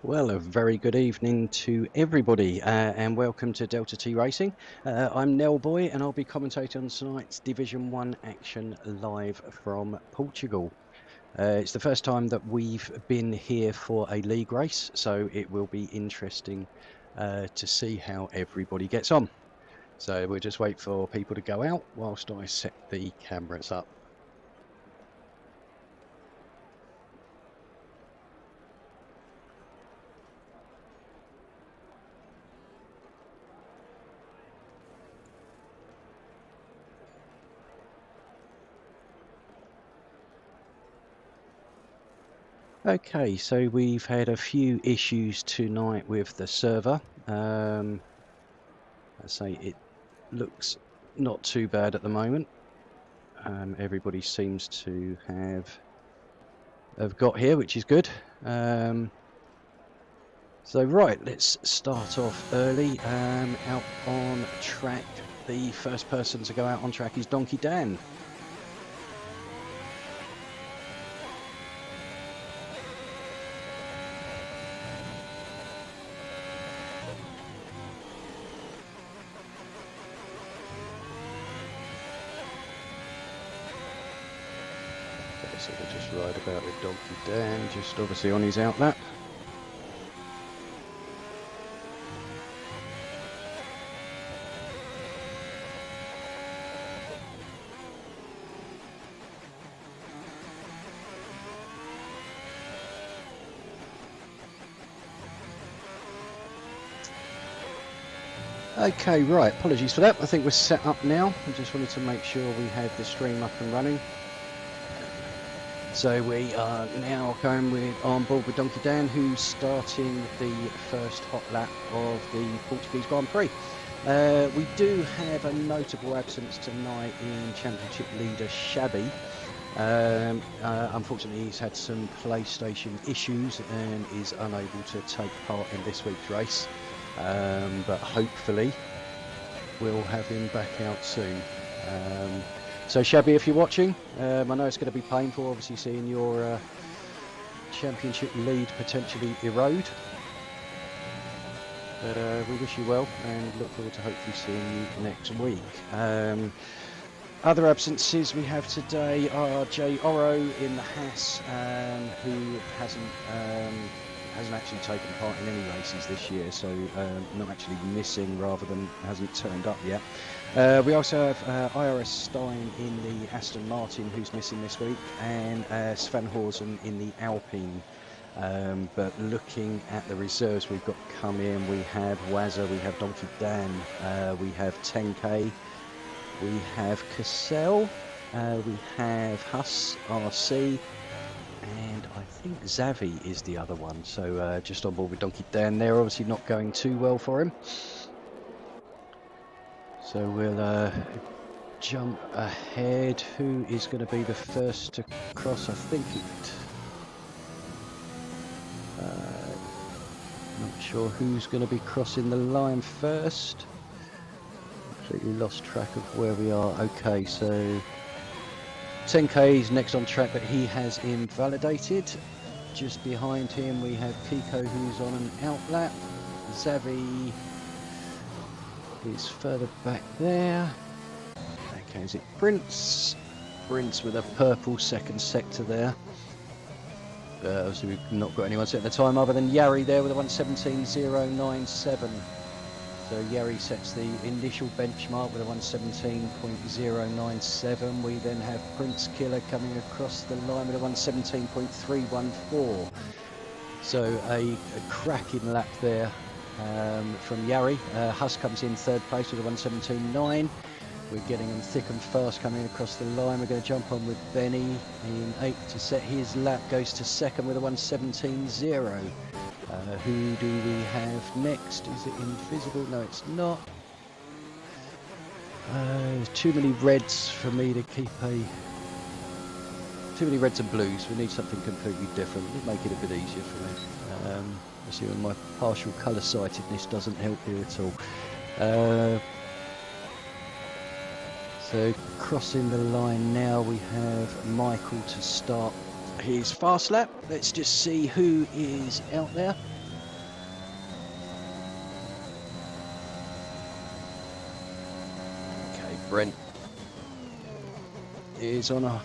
Well, a very good evening to everybody and welcome to Delta T Racing. I'm Nell Boy and I'll be commentating on tonight's Division 1 action live from Portugal. It's the first time that we've been here for a league race, so it will be interesting to see how everybody gets on. So we'll just wait for people to go out whilst I set the cameras up. Okay, so we've had a few issues tonight with the server. I say it looks not too bad at the moment. Everybody seems to have got here, which is good. So right, let's start off early. Out on track, the first person to go out on track is Donkey Dan. So we'll just ride about with Donkey Dan, just obviously on his out lap. Okay, right, apologies for that. I think we're set up now. I just wanted to make sure we had the stream up and running. So we are now going on board with Donkey Dan, who's starting the first hot lap of the Portuguese Grand Prix. We do have a notable absence tonight in Championship leader Shabby. Unfortunately, he's had some PlayStation issues and is unable to take part in this week's race. But hopefully we'll have him back out soon. So Shabby, if you're watching, I know it's going to be painful, obviously, seeing your championship lead potentially erode. But we wish you well and look forward to hopefully seeing you next week. Other absences we have today are Jay Oro in the Haas, who hasn't actually taken part in any races this year, so not actually missing rather than hasn't turned up yet. We also have IRS Stein in the Aston Martin, who's missing this week, and Sven Horsen in the Alpine. But looking at the reserves we've got come in, we have Wazza, we have Donkey Dan, we have 10K, we have Cassell, we have Huss RC, and I think Zavi is the other one. So just on board with Donkey Dan. They're obviously not going too well for him. So we'll jump ahead. Who is going to be the first to cross? I think it... not sure who's going to be crossing the line first. Completely lost track of where we are. Okay, so 10K is next on track, but he has invalidated. Just behind him we have Kiko, who's on an out lap. Zavi is further back there. Okay, is it Prince? Prince with a purple second sector there. Obviously we've not got anyone setting the time other than Yari there with a 1:17.097. So Yari sets the initial benchmark with a 1:17.097. We then have Prince Killer coming across the line with a 1:17.314. So a cracking lap there from Yari. Huss comes in third place with a 1:17.9. We're getting them thick and fast coming across the line. We're going to jump on with Benny in 8th to set his lap. Goes to second with a 1:17.0. Who do we have next? Is it invisible? No, it's not. Too many reds for me to keep a... Too many reds and blues. We need something completely different. It'll make it a bit easier for me. See when my partial colour sightedness doesn't help you at all. So crossing the line now, we have Michael to start his fast lap. Let's just see who is out there. Okay, Brent is on a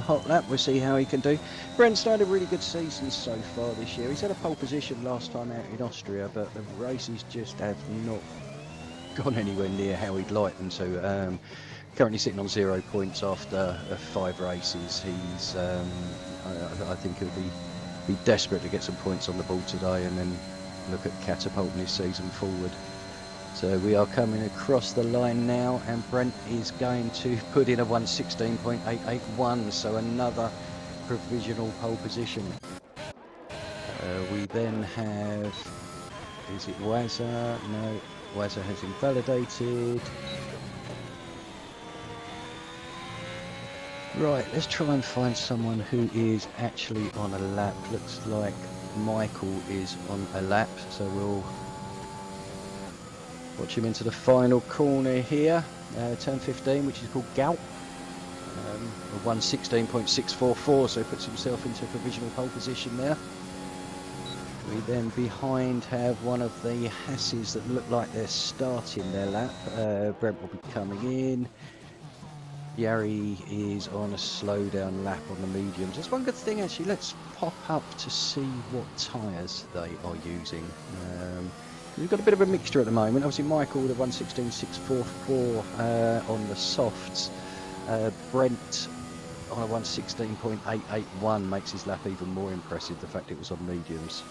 hot lap. We'll see how he can do. Brent's had a really good season so far this year. He's had a pole position last time out in Austria, but the races just have not gone anywhere near how he'd like them to. Currently sitting on 0 points after 5 races. He's, I think he'll be desperate to get some points on the board today and then look at catapulting his season forward. So we are coming across the line now, and Brent is going to put in a 1:16.881, so another provisional pole position. We then have, is it Wazza? No, Wazza has invalidated. Right, let's try and find someone who is actually on a lap. Looks like Michael is on a lap, so we'll watch him into the final corner here. Turn 15, which is called Gout. A 1:16.644, so he puts himself into a provisional pole position there. We then behind have one of the Hasses that look like they're starting their lap. Brent will be coming in. Yari is on a slow down lap on the mediums. That's one good thing actually. Let's pop up to see what tyres they are using. We've got a bit of a mixture at the moment. Obviously Michael with a 1:16.644 on the softs. Brent on a 1:16.881 makes his lap even more impressive, the fact it was on mediums.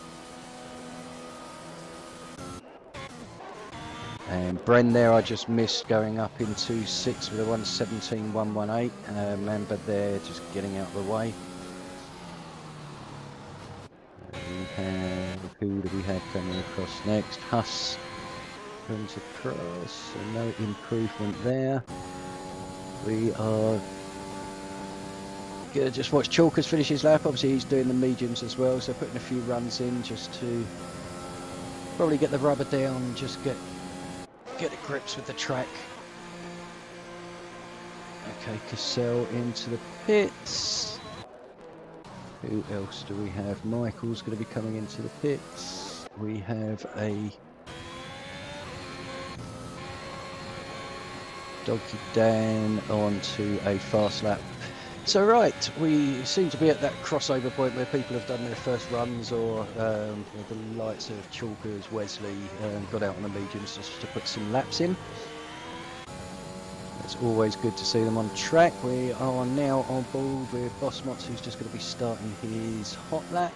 And Bren there, I just missed going up into 6 with a 1:17.118. Remember there, just getting out of the way. We have, who do we have coming across next? Huss comes across, so no improvement there. We are gonna just watch Chalkers finish his lap. Obviously he's doing the mediums as well, so putting a few runs in just to probably get the rubber down and just get to grips with the track. Okay, Cassell into the pits. Who else do we have? Michael's going to be coming into the pits. We have a Donkey Dan onto a fast lap. So right, we seem to be at that crossover point where people have done their first runs, or the likes of Chalkers, Wesley, got out on the mediums just to put some laps in. It's always good to see them on track. We are now on board with Boss Mots, who's just going to be starting his hot lap.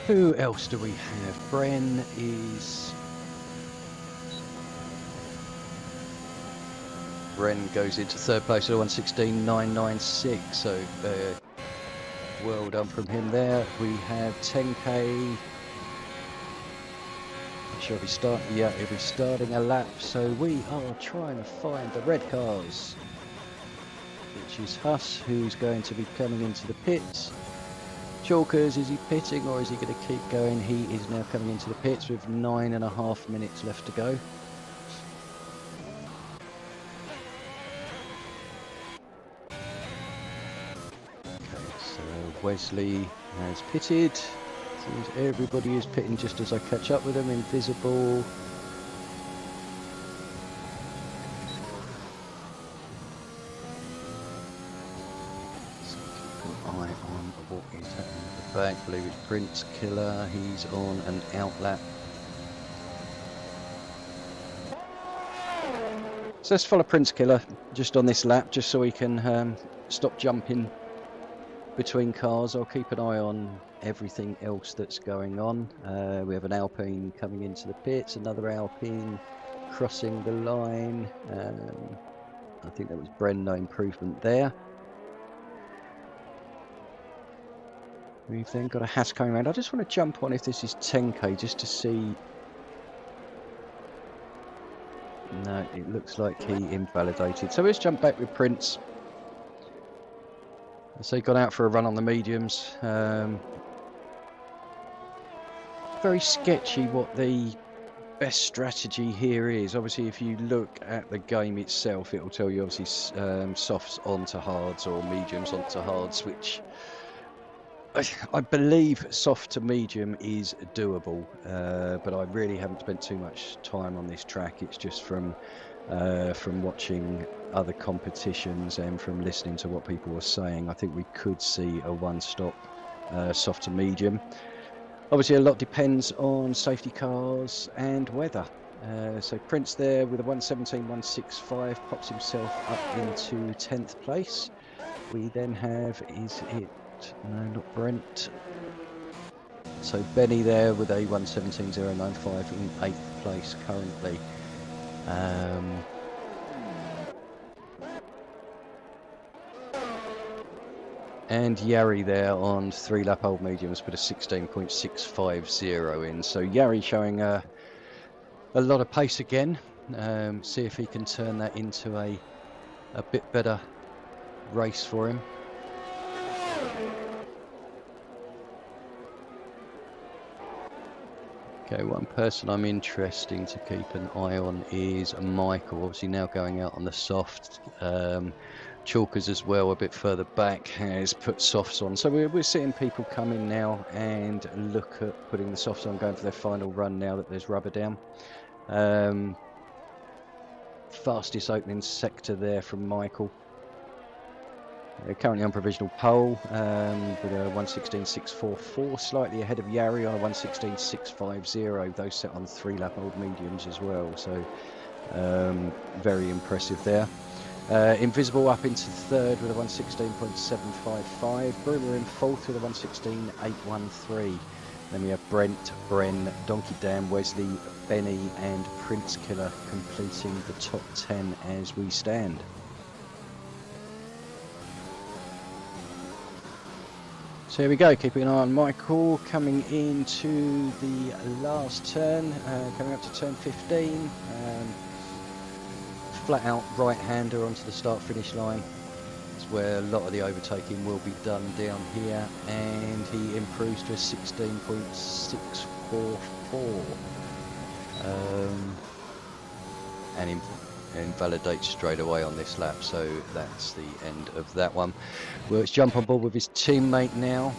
Who else do we have? Bren is... Bren goes into third place at 1:16.996, so well done from him there. We have 10k. Shall be starting? Yeah, he'll be starting a lap. So we are trying to find the red cars, which is Huss, who's going to be coming into the pits. Chalkers, is he pitting or is he going to keep going? He is now coming into the pits with 9.5 minutes left to go. Wesley has pitted. Seems everybody is pitting just as I catch up with them. Invisible. So keep an eye on what is happening at the back. I believe it's Prince Killer. He's on an out lap. So let's follow Prince Killer just on this lap, just so we can stop jumping between cars. I'll keep an eye on everything else that's going on. We have an Alpine coming into the pits, another Alpine crossing the line. I think that was Bren, no improvement there. We've then got a Hass coming around. I just want to jump on if this is 10k just to see No, it looks like he invalidated. So let's jump back with Prince. So he got out for a run on the mediums. Very sketchy what the best strategy here is. Obviously, if you look at the game itself, it will tell you obviously softs onto hards or mediums onto hards, which I believe soft to medium is doable, but I really haven't spent too much time on this track. It's just from watching other competitions and from listening to what people were saying. I think we could see a one-stop soft to medium. Obviously, a lot depends on safety cars and weather. So Prince there with a 1:17.165 pops himself up into 10th place. We then have, is it, no, not Brent. So Benny there with a 1:17.095 in 8th place currently. And Yari there on 3-lap old mediums put a 16.650 in. So Yari showing a lot of pace again. See if he can turn that into a bit better race for him. Okay, one person I'm interesting to keep an eye on is Michael. Obviously now going out on the soft. Chalkers as well, a bit further back, has put softs on. So we're seeing people come in now and look at putting the softs on, going for their final run now that there's rubber down. Fastest opening sector there from Michael. Currently on provisional pole with a 1:16.644, slightly ahead of Yari on a 1:16.650. Those set on 3-lap old mediums as well. So very impressive there. Invisible up into 3rd with a 1:16.755. Brewer in 4th with a 1:16.813. Then we have Brent, Bren, Donkey Dan, Wesley, Benny and Prince Killer completing the top 10 as we stand. So here we go, keeping an eye on Michael coming into the last turn, coming up to turn 15. Flat out right-hander onto the start-finish line. That's where a lot of the overtaking will be done down here, and he improves to a 16.644 and invalidates straight away on this lap, so that's the end of that one. Well, let's jump on board with his teammate now,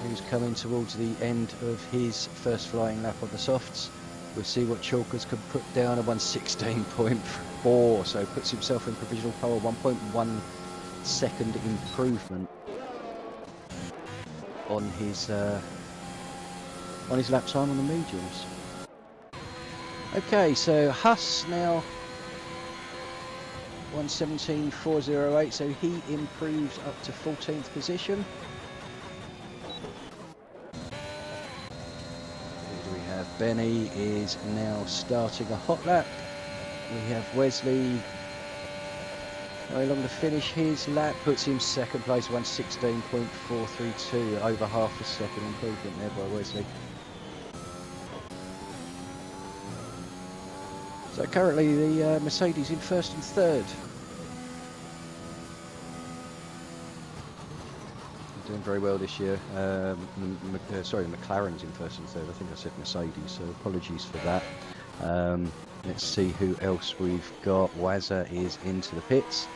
who's coming towards the end of his first flying lap on the softs. We'll see what Chalkers can put down, a 1:16.4, so puts himself in provisional pole, 1.1 second improvement on his lap time on the mediums. Okay, so Huss now 1:17.408, so he improves up to 14th position. Benny is now starting a hot lap. We have Wesley along to finish his lap, puts him second place, 1:16.432, over half a second improvement there by Wesley. So currently the Mercedes in 1st and 3rd. Doing very well this year. Sorry, McLaren's in 1st and 3rd. I think I said Mercedes, so apologies for that. Let's see who else we've got. Wazza is into the pits.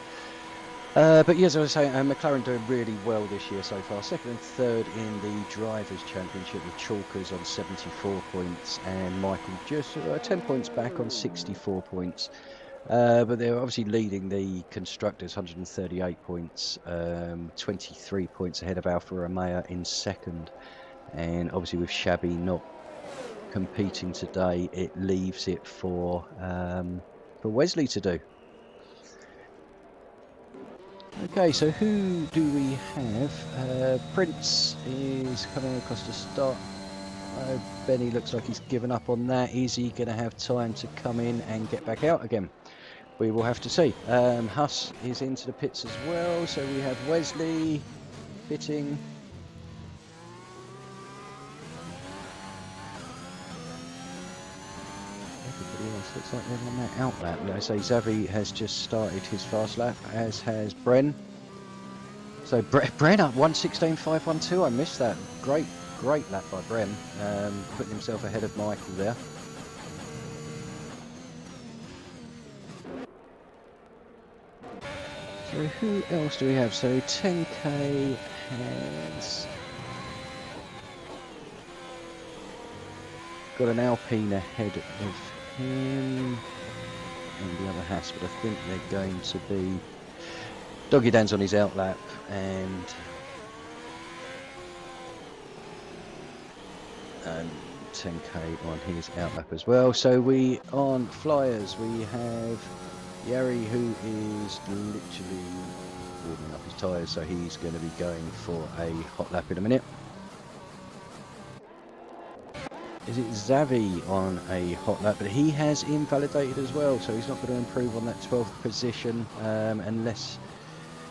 But yes, as I was saying, McLaren doing really well this year so far. 2nd and 3rd in the Drivers' Championship with Chalkers on 74 points and Michael just 10 points back on 64 points. But they're obviously leading the Constructors, 138 points, 23 points ahead of Alfa Romeo in 2nd. And obviously with Shabby not competing today, it leaves it for Wesley to do. Okay, so who do we have? Prince is coming across the start. Benny looks like he's given up on that. Is he going to have time to come in and get back out again? We will have to see. Huss is into the pits as well, so we have Wesley pitting. everybody else looks like they're on that out lap. I say Xavi has just started his fast lap, as has Bren. So Bren up 1:16.512. I missed that. Great lap by Bren, putting himself ahead of Michael there. So who else do we have? So 10K has got an Alpine ahead of him and the other Haas, but I think they're going to be Doggy Dan's on his out lap and 10K on his out lap as well. So we on Flyers we have Yari, who is literally warming up his tyres, so he's going to be going for a hot lap in a minute. Is it Xavi on a hot lap? But he has invalidated as well, so he's not going to improve on that 12th position unless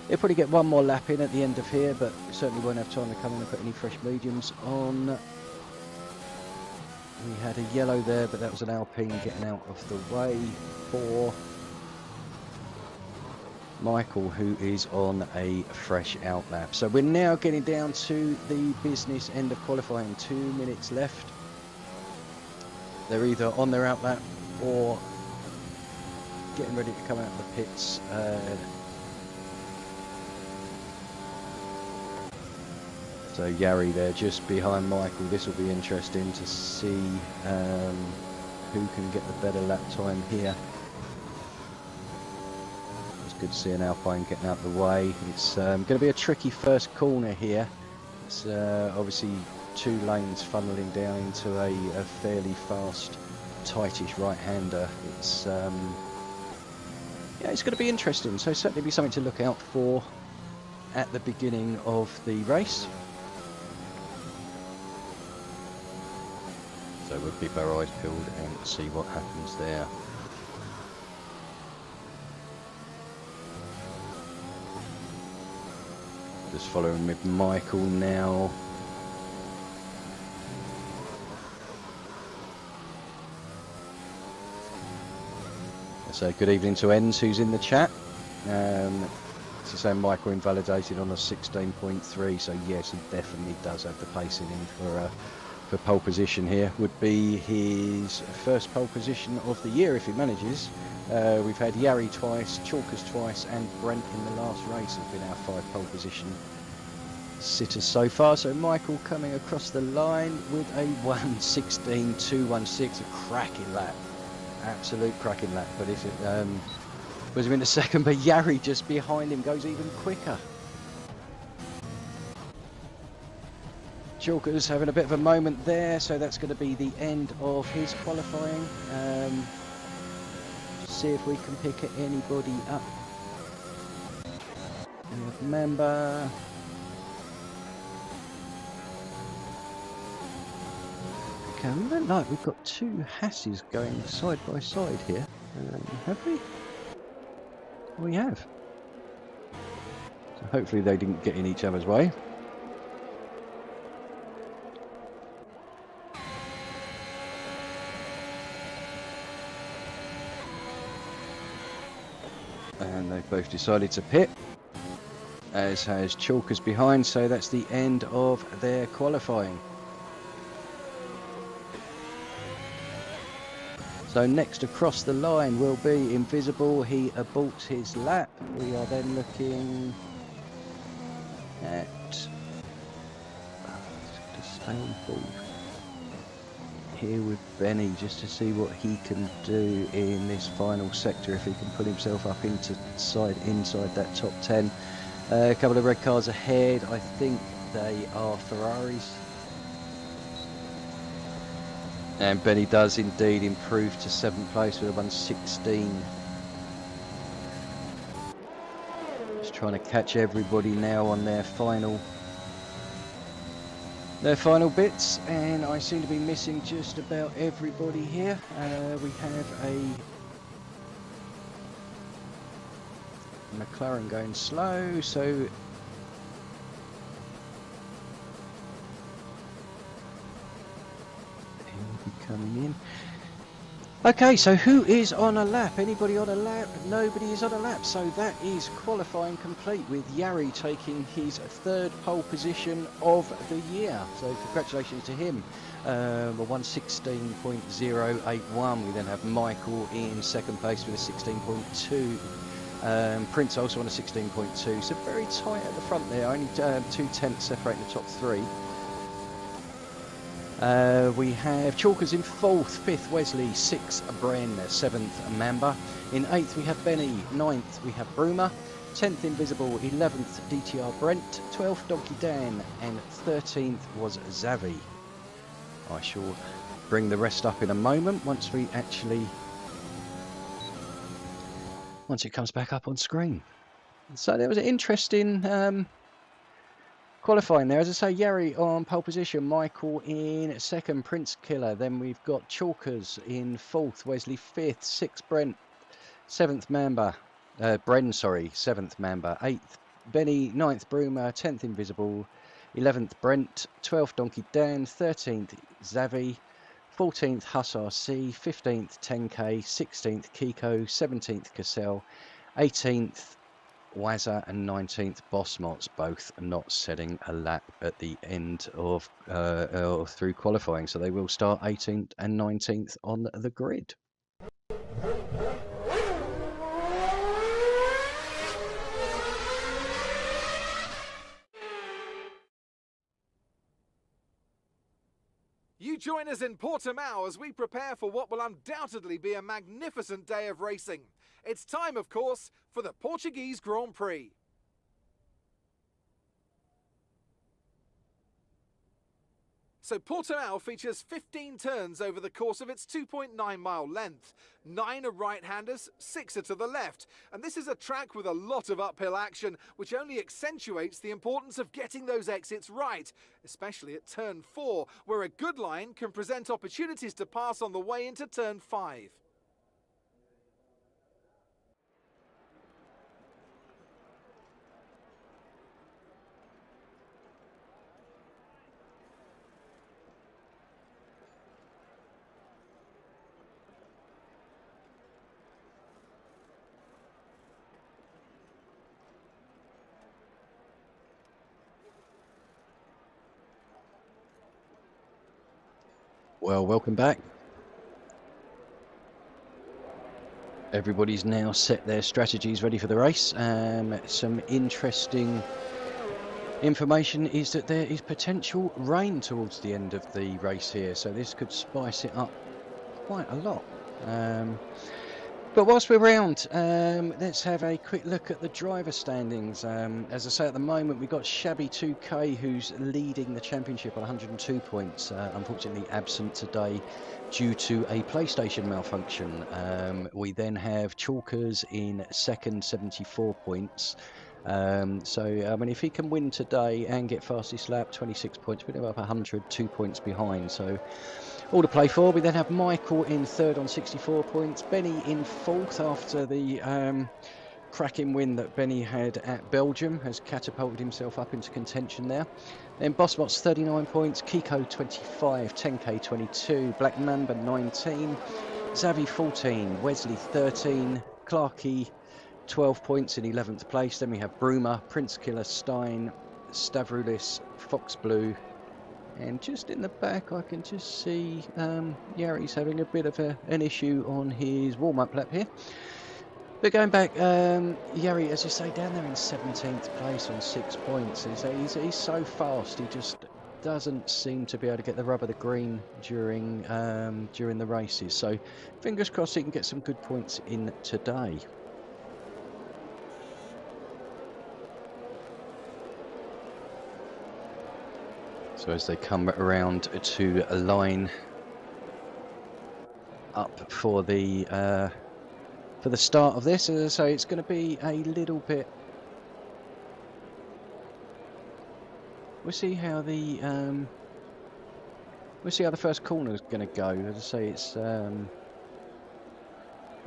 he'll probably get one more lap in at the end of here, but certainly won't have time to come in and put any fresh mediums on. We had a yellow there, but that was an Alpine getting out of the way for Michael, who is on a fresh out lap. So we're now getting down to the business end of qualifying. 2 minutes left. They're either on their out lap or getting ready to come out of the pits. So Yari there just behind Michael. This will be interesting to see who can get the better lap time here. Good to see an Alpine getting out of the way. It's going to be a tricky first corner here. It's obviously 2 lanes funneling down into a fairly fast, tightish right-hander. It's yeah, it's going to be interesting. So certainly be something to look out for at the beginning of the race. So we'll keep our eyes peeled and see what happens there. Just following with Michael now. So good evening to Enns, who's in the chat. So saying Michael invalidated on a 16.3. So yes, he definitely does have the pace in him for pole position here. Would be his first pole position of the year if he manages. We've had Yari twice, Chalkers twice, and Brent in the last race have been our 5 pole position sitters so far. So Michael coming across the line with a 1:16.216, a cracking lap, absolute cracking lap. But if it was him in a second, but Yari just behind him goes even quicker. Chalkers having a bit of a moment there, so that's going to be the end of his qualifying. See if we can pick anybody up. Remember, okay, we don't like we've got 2 Hasses going side by side here. Have we? We have. So hopefully they didn't get in each other's way. And they've both decided to pit, as has Chalkers behind, so that's the end of their qualifying. So next across the line will be Invisible. He aborts his lap. We are then looking at to stay on board here with Benny just to see what he can do in this final sector, if he can put himself up inside that top 10. A couple of red cars ahead. I think they are Ferraris. And Benny does indeed improve to 7th place with a 1:16. Just trying to catch everybody now on their final bits, and I seem to be missing just about everybody here. We have a McLaren going slow, so he'll be coming in. Okay, so who is on a lap? Anybody on a lap? Nobody is on a lap. So that is qualifying complete, with Yari taking his third pole position of the year. So congratulations to him. A 1:16.081. We then have Michael in second place with a 16.2. Prince also on a 16.2. So very tight at the front there. Only 2/10 separating the top three. We have Chalkers in 4th, 5th Wesley, 6th Bren, 7th Mamba. In 8th we have Benny, 9th we have Broomer, 10th Invisible, 11th DTR Brent, 12th Donkey Dan, and 13th was Zavi. I shall bring the rest up in a moment once it comes back up on screen. So there was an interesting qualifying there. As I say, Yari on pole position, Michael in second, Prince Killer. Then we've got Chalkers in 4th, Wesley 5th, 6th Brent, 7th Mamba, 7th Mamba, 8th Benny, 9th Broomer, 10th Invisible, 11th Brent, 12th Donkey Dan, 13th Zavi, 14th Huss RC, 15th 10K, 16th Kiko, 17th Cassell, 18th Wazza, and 19th Bossmots, both not setting a lap at the end of through qualifying, so they will start 18th and 19th on the grid. You join us in Portimao as we prepare for what will undoubtedly be a magnificent day of racing. It's time, of course, for the Portuguese Grand Prix. So Portimao features 15 turns over the course of its 2.9-mile length. 9 are right-handers, 6 are to the left. And this is a track with a lot of uphill action, which only accentuates the importance of getting those exits right, especially at turn 4, where a good line can present opportunities to pass on the way into turn 5. Well, welcome back. Everybody's now set their strategies ready for the race. Some interesting information is that there is potential rain towards the end of the race here, so this could spice it up quite a lot. But whilst we're around, let's have a quick look at the driver standings. As I say, at the moment we've got Shabby 2K, who's leading the championship on 102 points, unfortunately absent today due to a PlayStation malfunction. We then have Chalkers in second, 74 points. So I mean, if he can win today and get fastest lap, 26 points, we're up 100, 2 points behind. So all to play for. We then have Michael in third on 64 points, Benny in fourth after the cracking win that Benny had at Belgium has catapulted himself up into contention there. Then Bossmots 39 points, Kiko 25, 10K 22, Black Mamba 19, Zavi 14, Wesley 13, Clarkey 12 points in 11th place. Then we have Broomer, Prince Killer, Stein, Stavroulis, Fox Blue, and just in the back I can just see Yari's having a bit of an issue on his warm-up lap here. But going back, Yari, as you say, down there in 17th place on 6 points. He's so fast, he just doesn't seem to be able to get the rub of the green during the races. So fingers crossed he can get some good points in today. So as they come around to a line up for the start of this, as I say, it's going to be a little bit. We'll see how the first corner is going to go. As I say, it's going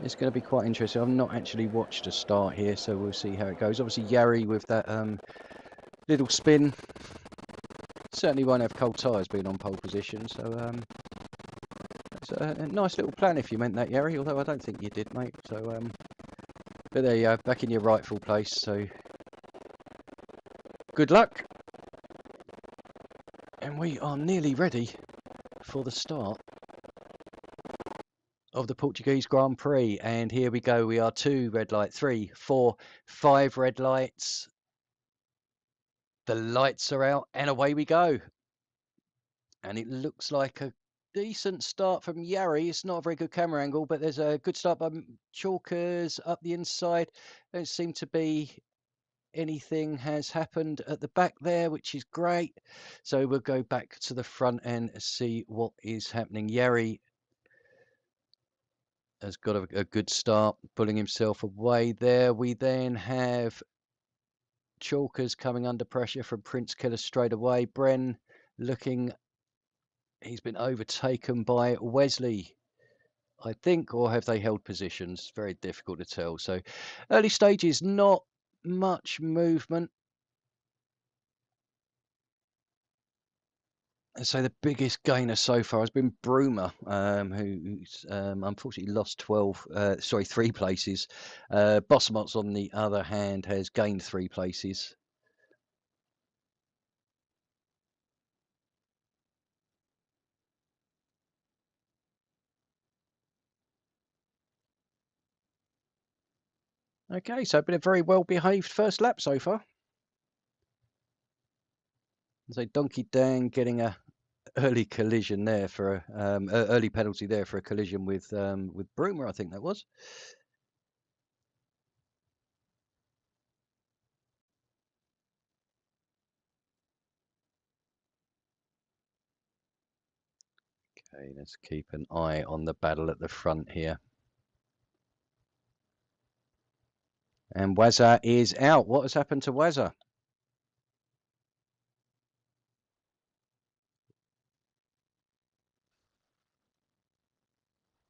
to be quite interesting. I've not actually watched a start here, so we'll see how it goes. Obviously, Yari with that little spin. Certainly won't have cold tyres being on pole position, so It's a nice little plan if you meant that, Yari, although I don't think you did, mate. So, but there you go, back in your rightful place. So, good luck. And we are nearly ready for the start of the Portuguese Grand Prix. And here we go. We are 2 red light, 3, 4, 5 red lights. The lights are out and away we go. And it looks like a decent start from Yari. It's not a very good camera angle, but there's a good start by Chalkers up the inside. Don't seem to be anything has happened at the back there, which is great. So we'll go back to the front and see what is happening. Yari has got a good start, pulling himself away there. We then have Chalkers coming under pressure from Prince Killer straight away. Bren looking, he's been overtaken by Wesley, I think, or have they held positions? Very difficult to tell. So early stages, not much movement. And so the biggest gainer so far has been Broomer, who's unfortunately lost 3 places. Bosmots, on the other hand, has gained 3 places. Okay, so been a very well behaved first lap so far. So Donkey Dan getting a early collision there for a early penalty there for a collision with Broomer, I think that was. Okay, let's keep an eye on the battle at the front here. And Wazza is out. What has happened to Wazza?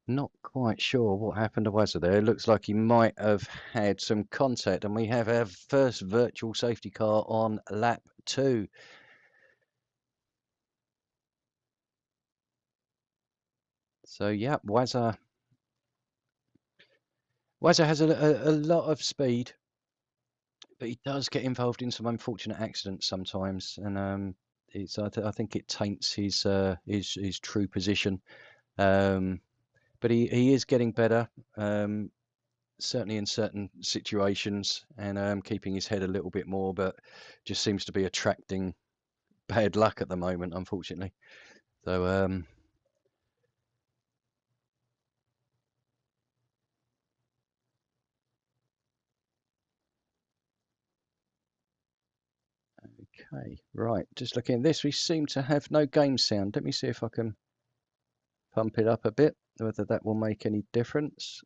Not quite sure what happened to Wazza there. It looks like he might have had some contact, and we have our first virtual safety car on lap 2. So yeah, Wazza has a lot of speed, but he does get involved in some unfortunate accidents sometimes, and I think it taints his true position. But he is getting better, certainly in certain situations, and keeping his head a little bit more, but just seems to be attracting bad luck at the moment, unfortunately. So okay, right, just looking at this, we seem to have no game sound. Let me see if I can pump it up a bit, whether that will make any difference.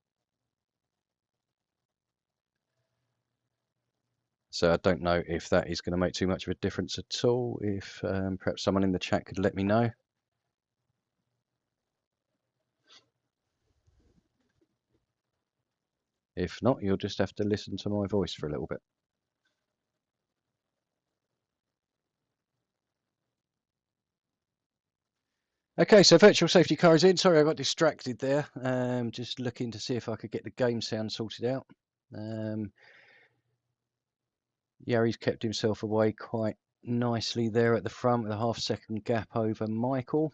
So I don't know if that is going to make too much of a difference at all. If perhaps someone in the chat could let me know. If not, you'll just have to listen to my voice for a little bit. Okay, so virtual safety car is in. Sorry, I got distracted there. Just looking to see if I could get the game sound sorted out. Yari's kept himself away quite nicely there at the front with a half-second gap over Michael.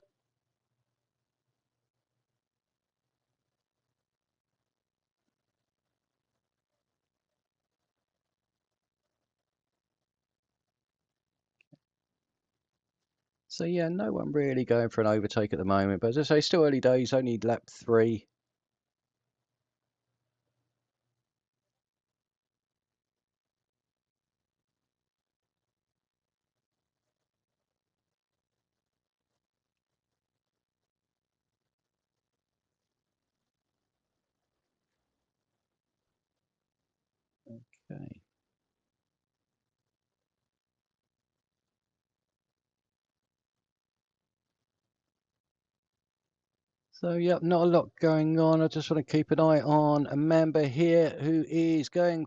So yeah, no one really going for an overtake at the moment. But as I say, still early days, only lap 3. Okay. So yeah, not a lot going on. I just want to keep an eye on Amanda here, who is going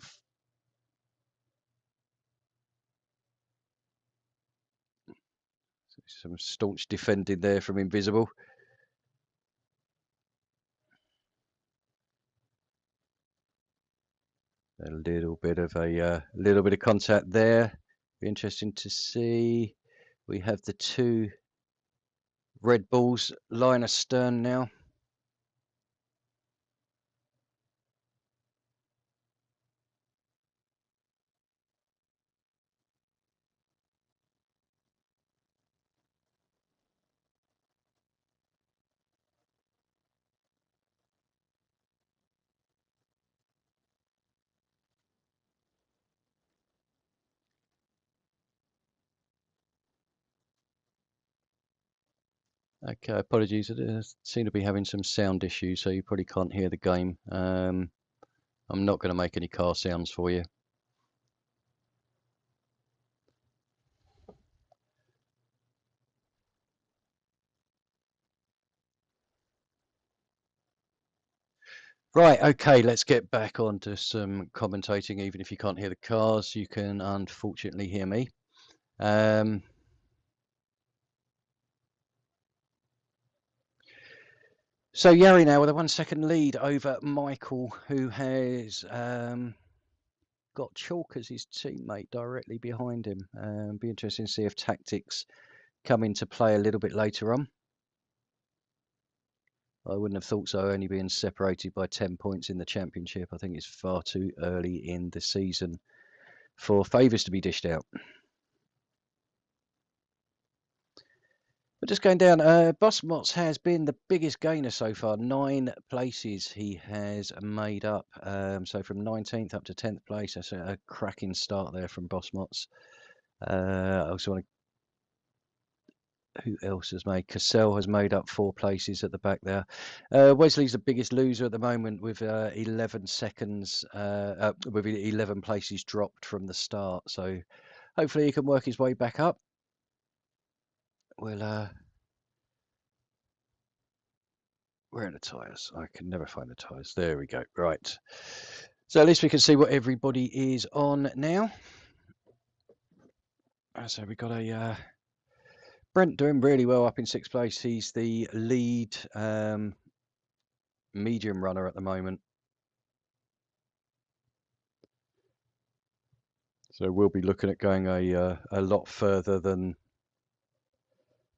some staunch defending there from Invisible. A little bit of contact there. Be interesting to see. We have the two Red Bulls line astern now. Okay, apologies. I seem to be having some sound issues, so you probably can't hear the game. I'm not going to make any car sounds for you. Right, okay, let's get back on to some commentating. Even if you can't hear the cars, you can unfortunately hear me. So Yari now with a 1 second lead over Michael, who has got Chalk as his teammate directly behind him. Be interesting to see if tactics come into play a little bit later on. I wouldn't have thought so, only being separated by 10 points in the championship. I think it's far too early in the season for favours to be dished out. But just going down, Bosmots has been the biggest gainer so far. 9 places he has made up. So from 19th up to 10th place, that's a cracking start there from Bosmots. I also want to... Who else has made? Cassell has made up 4 places at the back there. Wesley's the biggest loser at the moment with 11 seconds, with 11 places dropped from the start. So hopefully he can work his way back up. Well, where are the tyres? I can never find the tyres. There we go. Right. So at least we can see what everybody is on now. So we've got a Brent doing really well up in 6th place. He's the lead medium runner at the moment. So we'll be looking at going a lot further than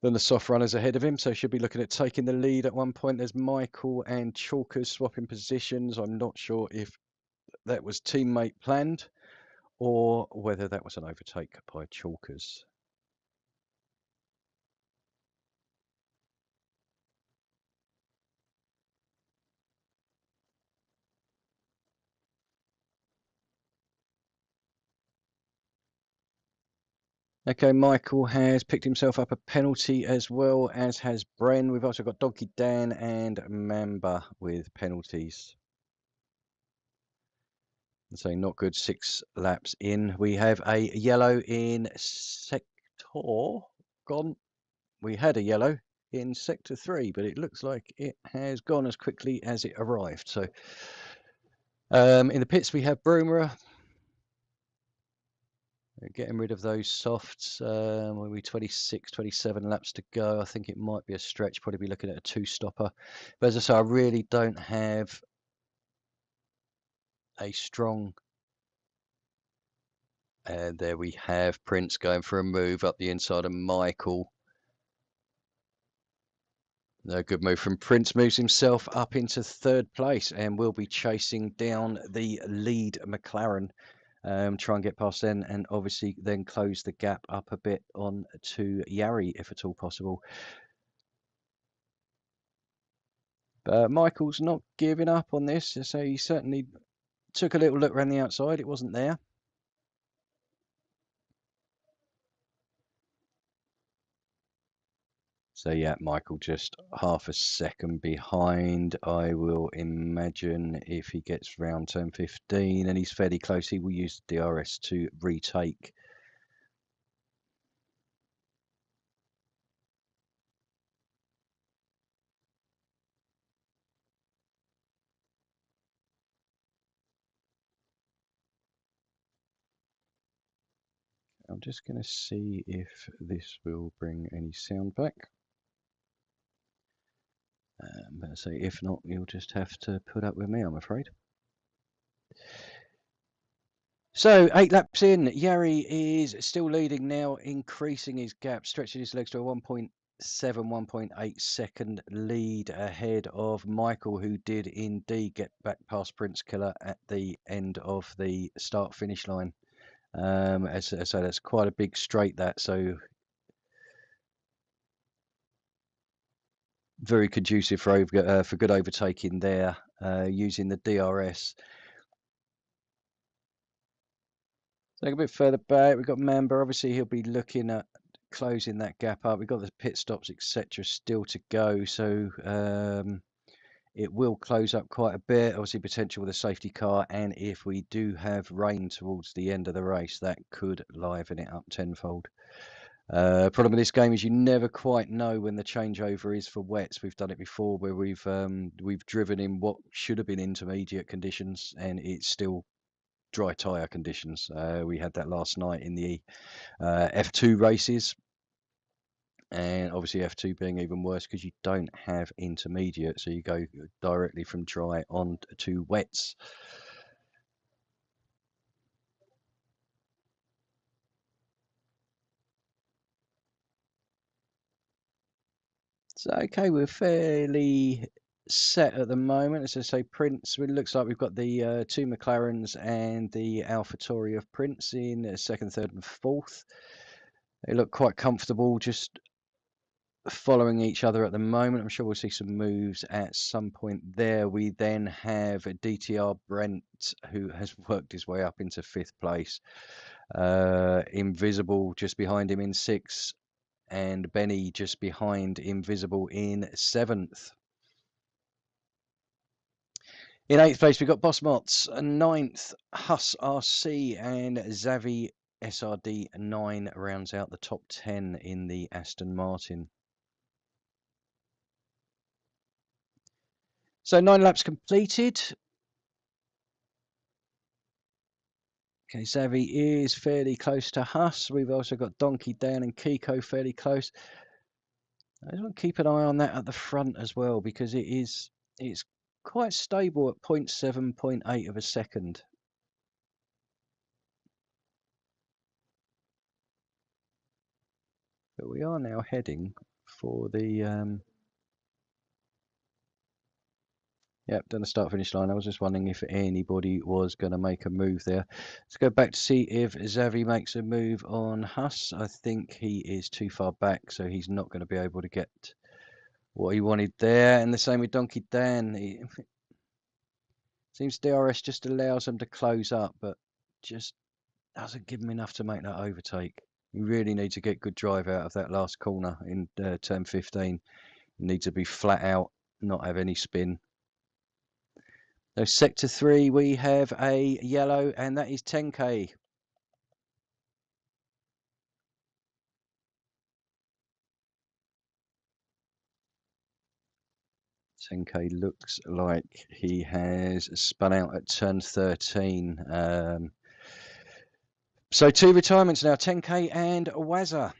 the soft runners ahead of him. So should be looking at taking the lead at one point. There's Michael and Chalkers swapping positions. I'm not sure if that was teammate planned or whether that was an overtake by Chalkers. Okay, Michael has picked himself up a penalty as well, as has Bren. We've also got Donkey Dan and Mamba with penalties. So not good, 6 laps in. We have a yellow in sector gone. We had a yellow in sector 3, but it looks like it has gone as quickly as it arrived. So in the pits we have Broomer. Getting rid of those softs. We're 26, 27 laps to go. I think it might be a stretch, probably be looking at a 2-stopper. But as I say, I really don't have a strong... And there we have Prince going for a move up the inside of Michael. A good move from Prince, moves himself up into 3rd place and will be chasing down the lead McLaren. Try and get past then, and obviously then close the gap up a bit on to Yari if at all possible. But Michael's not giving up on this, so he certainly took a little look around the outside. It wasn't there. So yeah, Michael just half a second behind. I will imagine if he gets round turn 15 and he's fairly close, he will use the DRS to retake. I'm just going to see if this will bring any sound back. But say if not, you'll just have to put up with me, I'm afraid. So 8 laps in, Yari is still leading now, increasing his gap, stretching his legs to a 1.7, 1.8 second lead ahead of Michael, who did indeed get back past Prince Killer at the end of the start-finish line. So that's quite a big straight, that. So very conducive for good overtaking there, using the DRS. So a bit further back, we've got Mamba. Obviously, he'll be looking at closing that gap up. We've got the pit stops, etc., still to go. So it will close up quite a bit. Obviously, potential with a safety car. And if we do have rain towards the end of the race, that could liven it up tenfold. Problem with this game is you never quite know when the changeover is for wets. We've done it before where we've driven in what should have been intermediate conditions, and it's still dry tyre conditions. We had that last night in the F2 races, and obviously F2 being even worse because you don't have intermediate, so you go directly from dry on to wets. So okay, we're fairly set at the moment. As I say, Prince, it looks like we've got the two McLarens and the AlphaTauri of Prince in second, third and fourth. They look quite comfortable just following each other at the moment. I'm sure we'll see some moves at some point there. We then have DTR Brent, who has worked his way up into fifth place. Invisible just behind him in sixth, and Benny just behind Invisible in seventh. In eighth place, we've got Boss Mots. Ninth, Huss RC, and Xavi SRD 9 rounds out the top 10 in the Aston Martin. So 9 laps completed. Okay, Xavi is fairly close to Huss. We've also got Donkey Dan and Kiko fairly close. I just want to keep an eye on that at the front as well, because it's quite stable at 0.7, 0.8 of a second. But we are now heading for the Yep, done the start finish line. I was just wondering if anybody was going to make a move there. Let's go back to see if Xavi makes a move on Huss. I think he is too far back, so he's not going to be able to get what he wanted there. And the same with Donkey Dan. It seems DRS just allows them to close up, but just doesn't give him enough to make that overtake. You really need to get good drive out of that last corner in turn 15. You need to be flat out, not have any spin. So sector 3, we have a yellow, and that is 10K. Tenke looks like he has spun out at turn 13. So 2 retirements now, 10K and Wazza.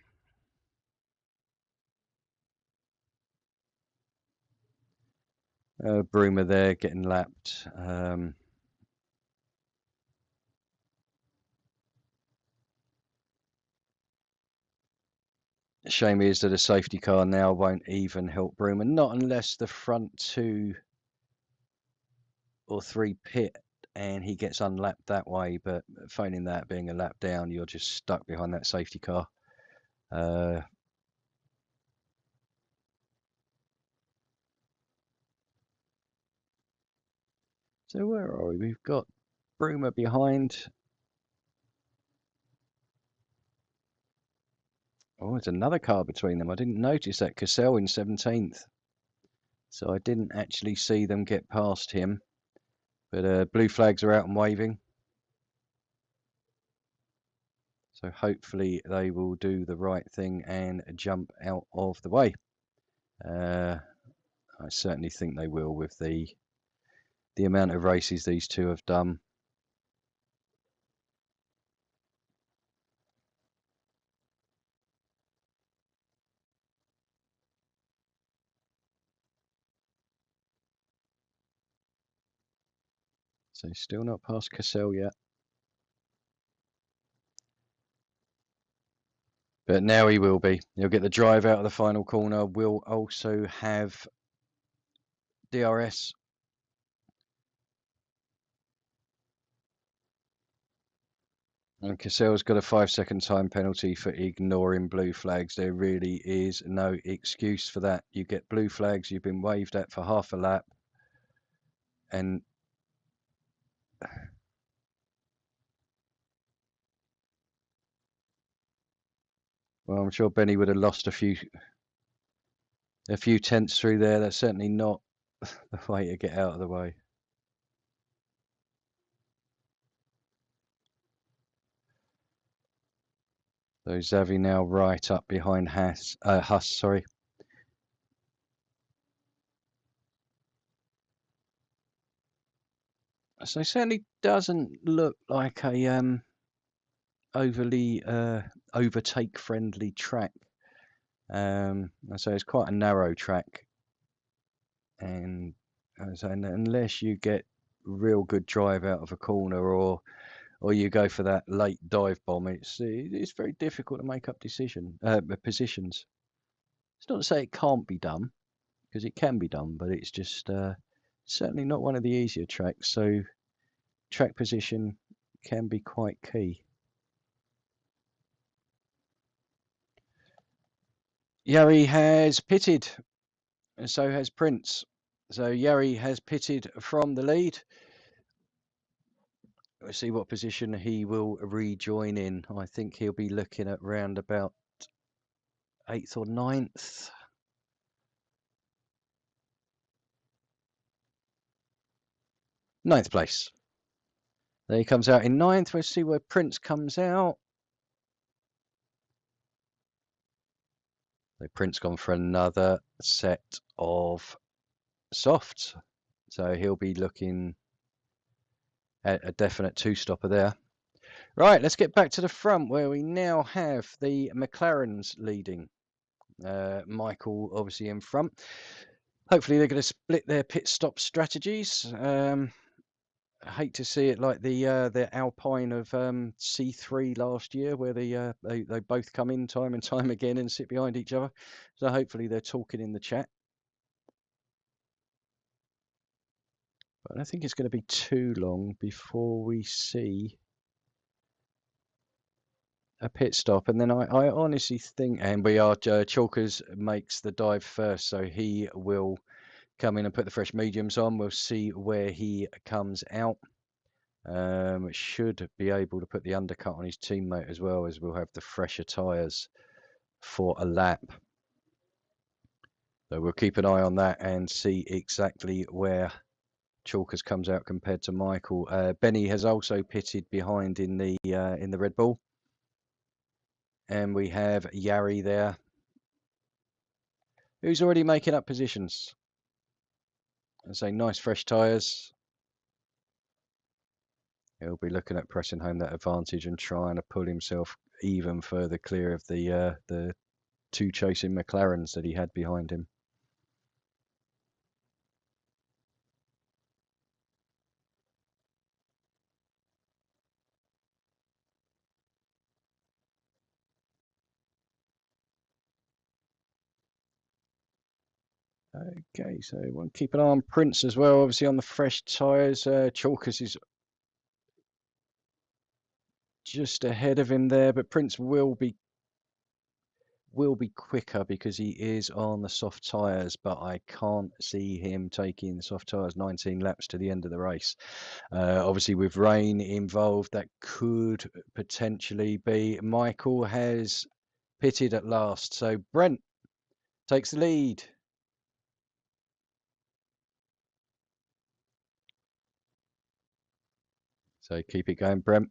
Broomer there getting lapped. Shame is that a safety car now won't even help Broomer, not unless the front 2 or 3 pit and he gets unlapped that way, but failing that, being a lap down, you're just stuck behind that safety car. So where are we? We've got Broomer behind. Oh, there's another car between them. I didn't notice that. Cassell in 17th. So I didn't actually see them get past him. But blue flags are out and waving. So hopefully they will do the right thing and jump out of the way. I certainly think they will with the amount of races these two have done. So still not past Cassell yet. But now he will be. He'll get the drive out of the final corner. We'll also have DRS. And Cassell's got a 5-second time penalty for ignoring blue flags. There really is no excuse for that. You get blue flags, you've been waved at for half a lap. And well, I'm sure Benny would have lost a few tenths through there. That's certainly not the way to get out of the way. So Xavi now right up behind Huss, sorry. So certainly doesn't look like a overly overtake friendly track. So it's quite a narrow track, and unless you get real good drive out of a corner or you go for that late dive bomb, it's very difficult to make up positions. It's not to say it can't be done, because it can be done, but it's just certainly not one of the easier tracks. So track position can be quite key. Yari has pitted, and so has Prince. So Yari has pitted from the lead. We'll see what position he will rejoin in. I think he'll be looking at round about 8th or 9th. Ninth place. There he comes out in 9th. We'll see where Prince comes out. So Prince gone for another set of softs. So he'll be looking at a definite 2-stopper there. Right, let's get back to the front where we now have the McLarens leading. Michael obviously in front. Hopefully they're going to split their pit stop strategies. I hate to see it like the Alpine of C3 last year, where they both come in time and time again and sit behind each other. So hopefully they're talking in the chat. But I don't think it's going to be too long before we see a pit stop. And then I honestly think, and we are, Chalkers makes the dive first, so he will come in and put the fresh mediums on. We'll see where he comes out. Should be able to put the undercut on his teammate as well, as we'll have the fresher tyres for a lap. So we'll keep an eye on that and see exactly where Chalkers comes out compared to Michael. Benny has also pitted behind in the Red Bull, and we have Yari there, who's already making up positions. And say nice fresh tyres. He'll be looking at pressing home that advantage and trying to pull himself even further clear of the 2 chasing McLarens that he had behind him. Okay, so we'll keep an eye on Prince as well, obviously on the fresh tyres. Chalkers is just ahead of him there, but Prince will be quicker because he is on the soft tyres, but I can't see him taking the soft tyres 19 laps to the end of the race. Obviously with rain involved, that could potentially be. Michael has pitted at last, so Brent takes the lead. So keep it going, Brent.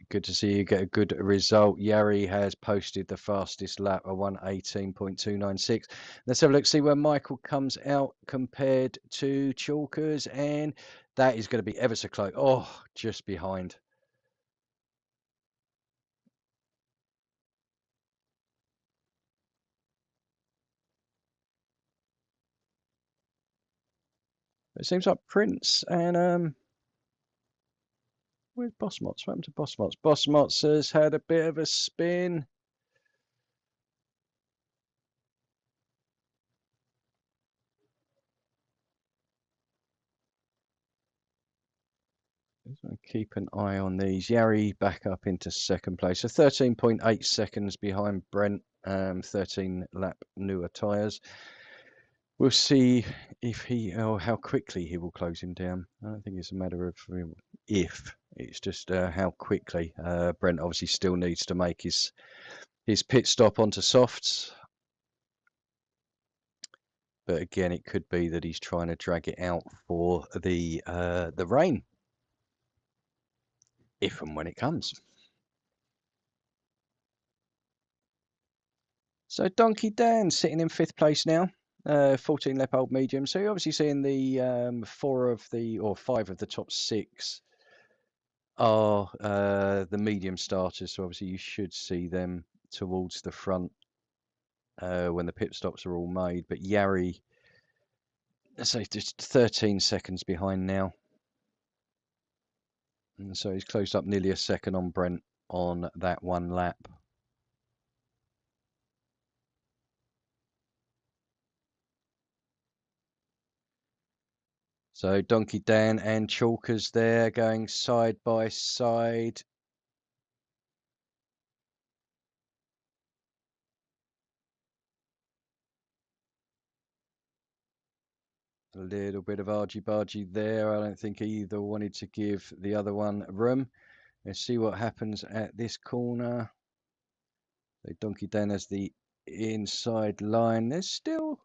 Good to see you get a good result. Yari has posted the fastest lap, a 1:18.296. Let's have a look, see where Michael comes out compared to Chalkers, and that is going to be ever so close. Oh, just behind. It seems like Prince and where's Bossmots? What happened to Bossmots? Bossmots has had a bit of a spin. So keep an eye on these. Yari back up into second place. So 13.8 seconds behind Brent. 13 lap newer tyres. We'll see if he or how quickly he will close him down. I don't think it's a matter of if. It's just how quickly. Brent obviously still needs to make his pit stop onto softs. But again, it could be that he's trying to drag it out for the rain, if and when it comes. So Donkey Dan sitting in 5th place now, 14 lap old medium. So you're obviously seeing the 5 of the top 6 are the medium starters. So obviously you should see them towards the front when the pit stops are all made. But Yari, let's say, just 13 seconds behind now. And so he's closed up nearly a second on Brent on that one lap. So Donkey Dan and Chalkers there going side by side. A little bit of argy-bargy there. I don't think either wanted to give the other one room. Let's see what happens at this corner. So Donkey Dan has the inside line. There's still...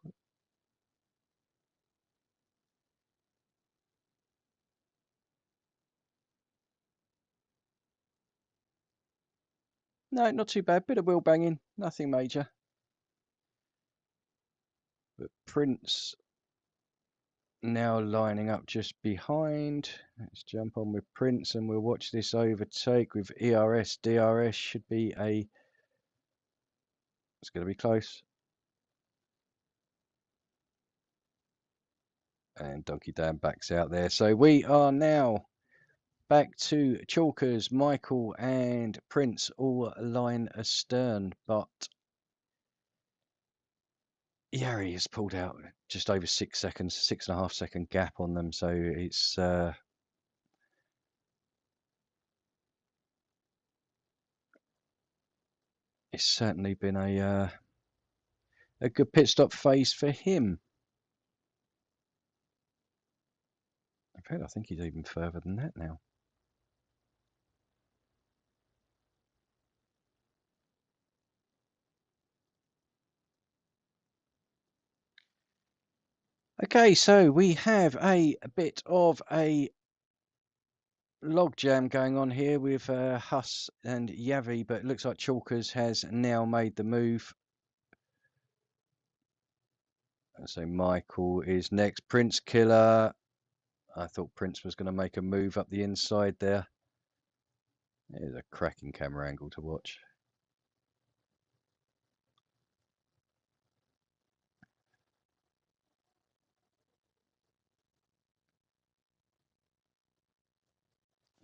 No, not too bad. Bit of wheel banging. Nothing major. But Prince now lining up just behind. Let's jump on with Prince and we'll watch this overtake with ERS. DRS should be a... It's going to be close. And Donkey Dan backs out there. So we are now back to Chalkers, Michael and Prince all line astern. But Yari has pulled out just over 6 seconds, 6.5 second gap on them. So it's certainly been a good pit stop phase for him. In fact, I think he's even further than that now. Okay, so we have a bit of a log jam going on here with Huss and Yavi, but it looks like Chalkers has now made the move. So Michael is next. Prince Killer. I thought Prince was going to make a move up the inside there. It's a cracking camera angle to watch.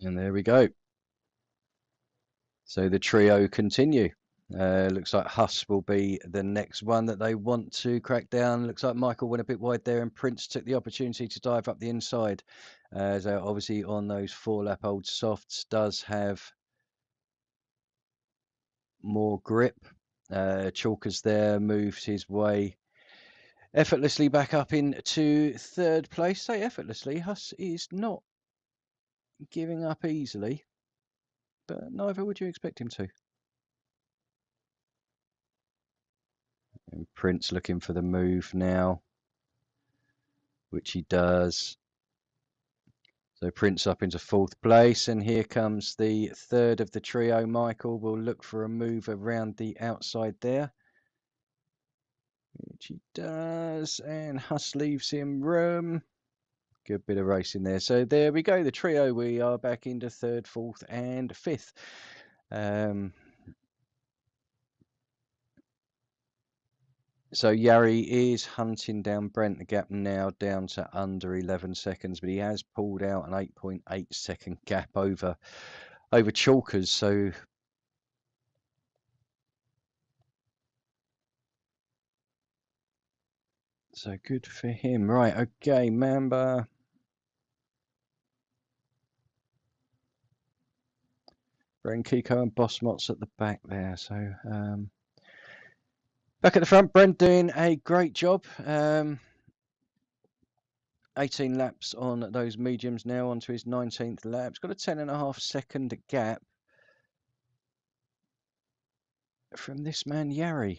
And there we go. So the trio continue. Looks like Huss will be the next one that they want to crack down. Looks like Michael went a bit wide there and Prince took the opportunity to dive up the inside. So obviously on those 4 lap old softs does have more grip. Chalkers there moves his way effortlessly back up into 3rd place. Say effortlessly, Huss is not giving up easily, but neither would you expect him to. And Prince looking for the move now, which he does. So Prince up into 4th place, and here comes the 3rd of the trio. Michael will look for a move around the outside there, which he does, and Huss leaves him room. Good bit of racing there. So there we go, the trio. We are back into 3rd, 4th and 5th. So Yari is hunting down Brent. The gap now down to under 11 seconds, but he has pulled out an 8.8 second gap over Chalkers. So good for him. Right, okay, Mamba. Bren Kiko and Bosmots at the back there. So back at the front, Bren doing a great job. 18 laps on those mediums now, onto his 19th lap. He's got a 10.5-second gap from this man Yari,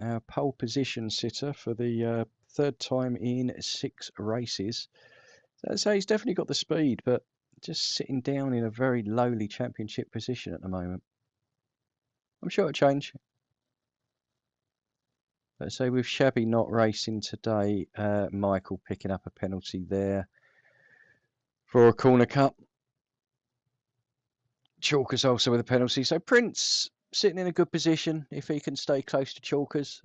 our pole position sitter for the third time in 6 races. So he's definitely got the speed, but just sitting down in a very lowly championship position at the moment. I'm sure it'll change. But so with Shabby not racing today, Michael picking up a penalty there for a corner cut. Chalkers also with a penalty. So Prince sitting in a good position if he can stay close to Chalkers.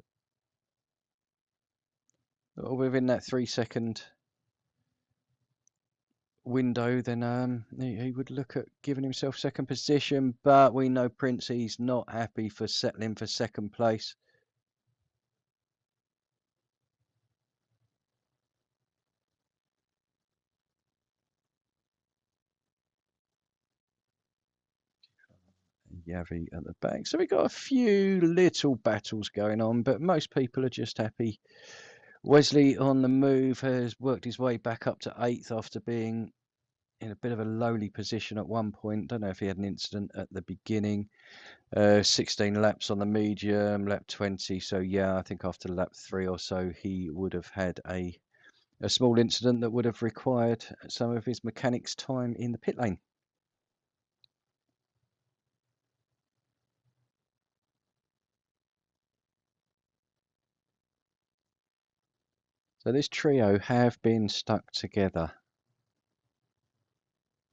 Or within that 3-second window, then he would look at giving himself second position. But we know Prince, he's not happy for settling for second place. Yavi at the back. So we've got a few little battles going on, but most people are just happy. Wesley on the move has worked his way back up to 8th after being in a bit of a lowly position at one point. Don't know if he had an incident at the beginning. 16 laps on the medium, lap 20. So yeah, I think after lap 3 or so, he would have had a small incident that would have required some of his mechanics' time in the pit lane. So this trio have been stuck together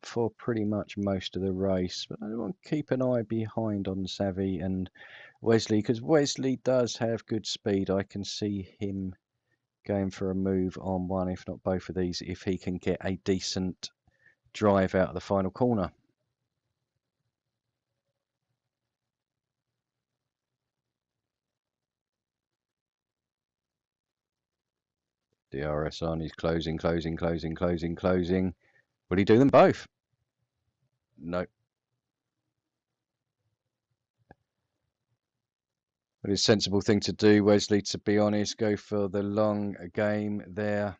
for pretty much most of the race, but I want to keep an eye behind on Savvy and Wesley, because Wesley does have good speed. I can see him going for a move on one, if not both of these, if he can get a decent drive out of the final corner. DRS on, he's closing. Will he do them both? No. But it's a sensible thing to do, Wesley, to be honest. Go for the long game there.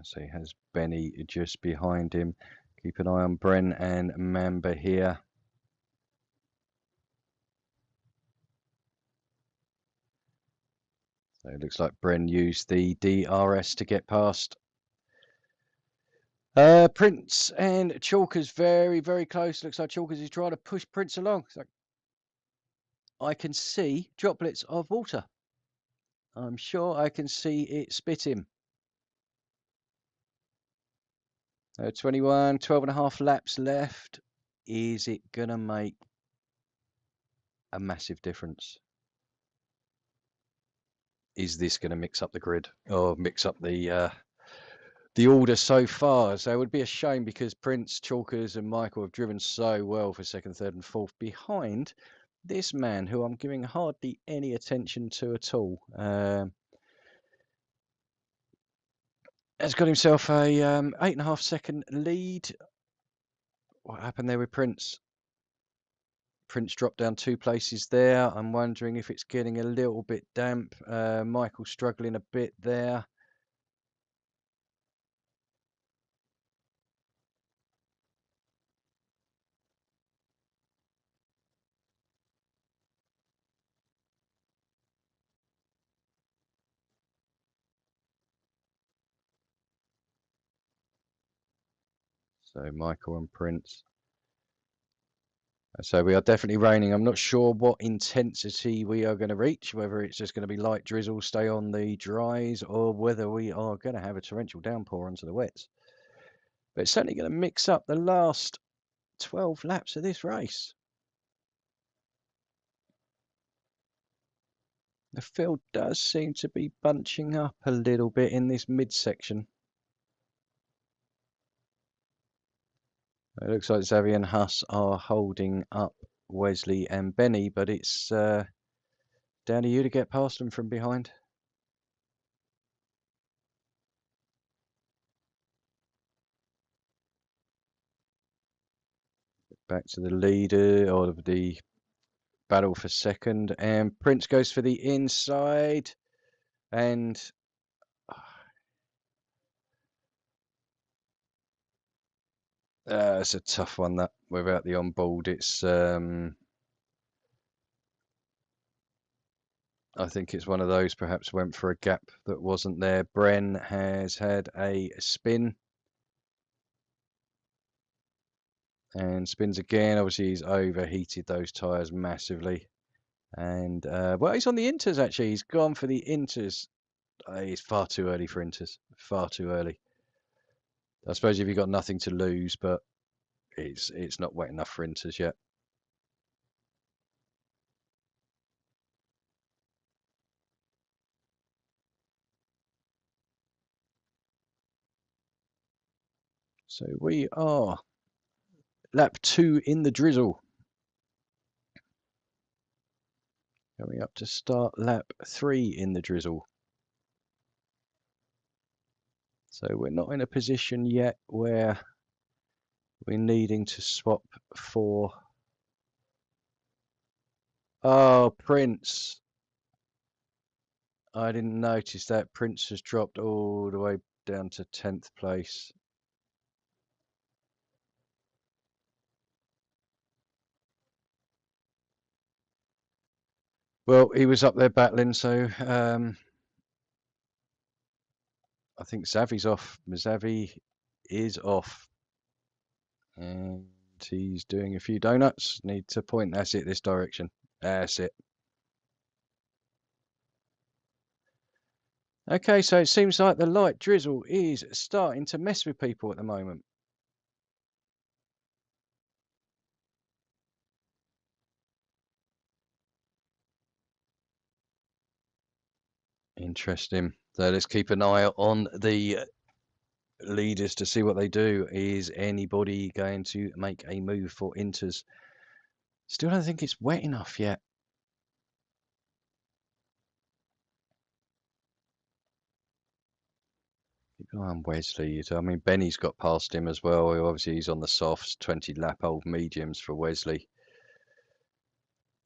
So he has Benny just behind him. Keep an eye on Bren and Mamba here. So it looks like Bren used the DRS to get past. Prince and Chalkers very, very close. Looks like Chalkers is trying to push Prince along. So I can see droplets of water. I'm sure I can see it spit him. 21, 12.5 laps left. Is it going to make a massive difference? Is this going to mix up the grid or mix up the order so far? So it would be a shame, because Prince, Chalkers and Michael have driven so well for second, third and fourth behind this man who I'm giving hardly any attention to at all. Has got himself a 8.5 second lead. What happened there with Prince? Prince dropped down 2 places there. I'm wondering if it's getting a little bit damp. Michael struggling a bit there. So Michael and Prince. So we are definitely raining. I'm not sure what intensity we are going to reach, whether it's just going to be light drizzle, stay on the dries, or whether we are going to have a torrential downpour onto the wets. But it's certainly going to mix up the last 12 laps of this race. The field does seem to be bunching up a little bit in this midsection. It looks like Xavier and Huss are holding up Wesley and Benny, but it's down to you to get past them from behind. Back to the leader, or the battle for second. And Prince goes for the inside. And it's a tough one, that, without the on-board. It's I think it's one of those, perhaps went for a gap that wasn't there. Bren has had a spin. And spins again. Obviously, he's overheated those tyres massively. And, well, he's on the inters, actually. He's gone for the inters. It's far too early for inters. Far too early. I suppose if you've got nothing to lose, but it's not wet enough for inters yet. So we are lap 2 in the drizzle. Coming up to start lap 3 in the drizzle. So we're not in a position yet where we're needing to swap for... Oh, Prince. I didn't notice that. Prince has dropped all the way down to 10th place. Well, he was up there battling, so I think Xavi's off. Xavi is off. And he's doing a few donuts. Need to point. That's it, this direction. That's it. Okay, so it seems like the light drizzle is starting to mess with people at the moment. Interesting. So let's keep an eye on the leaders to see what they do. Is anybody going to make a move for inters? Still don't think it's wet enough yet. Keep an eye on Wesley. I mean, Benny's got past him as well. Obviously, he's on the softs, 20 lap old mediums for Wesley.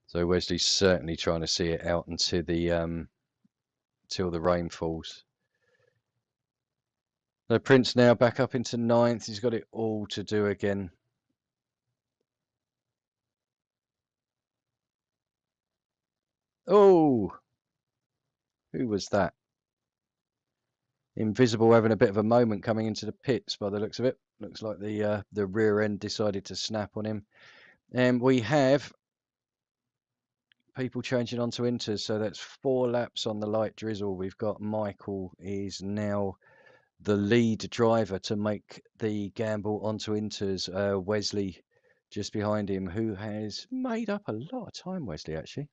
So Wesley's certainly trying to see it out until the till the rain falls. So Prince now back up into 9th. He's got it all to do again. Oh, who was that? Invisible having a bit of a moment coming into the pits by the looks of it. Looks like the rear end decided to snap on him. And we have people changing onto inters, so that's 4 laps on the light drizzle. We've got Michael is now the lead driver to make the gamble onto inters. Wesley just behind him, who has made up a lot of time, Wesley, actually.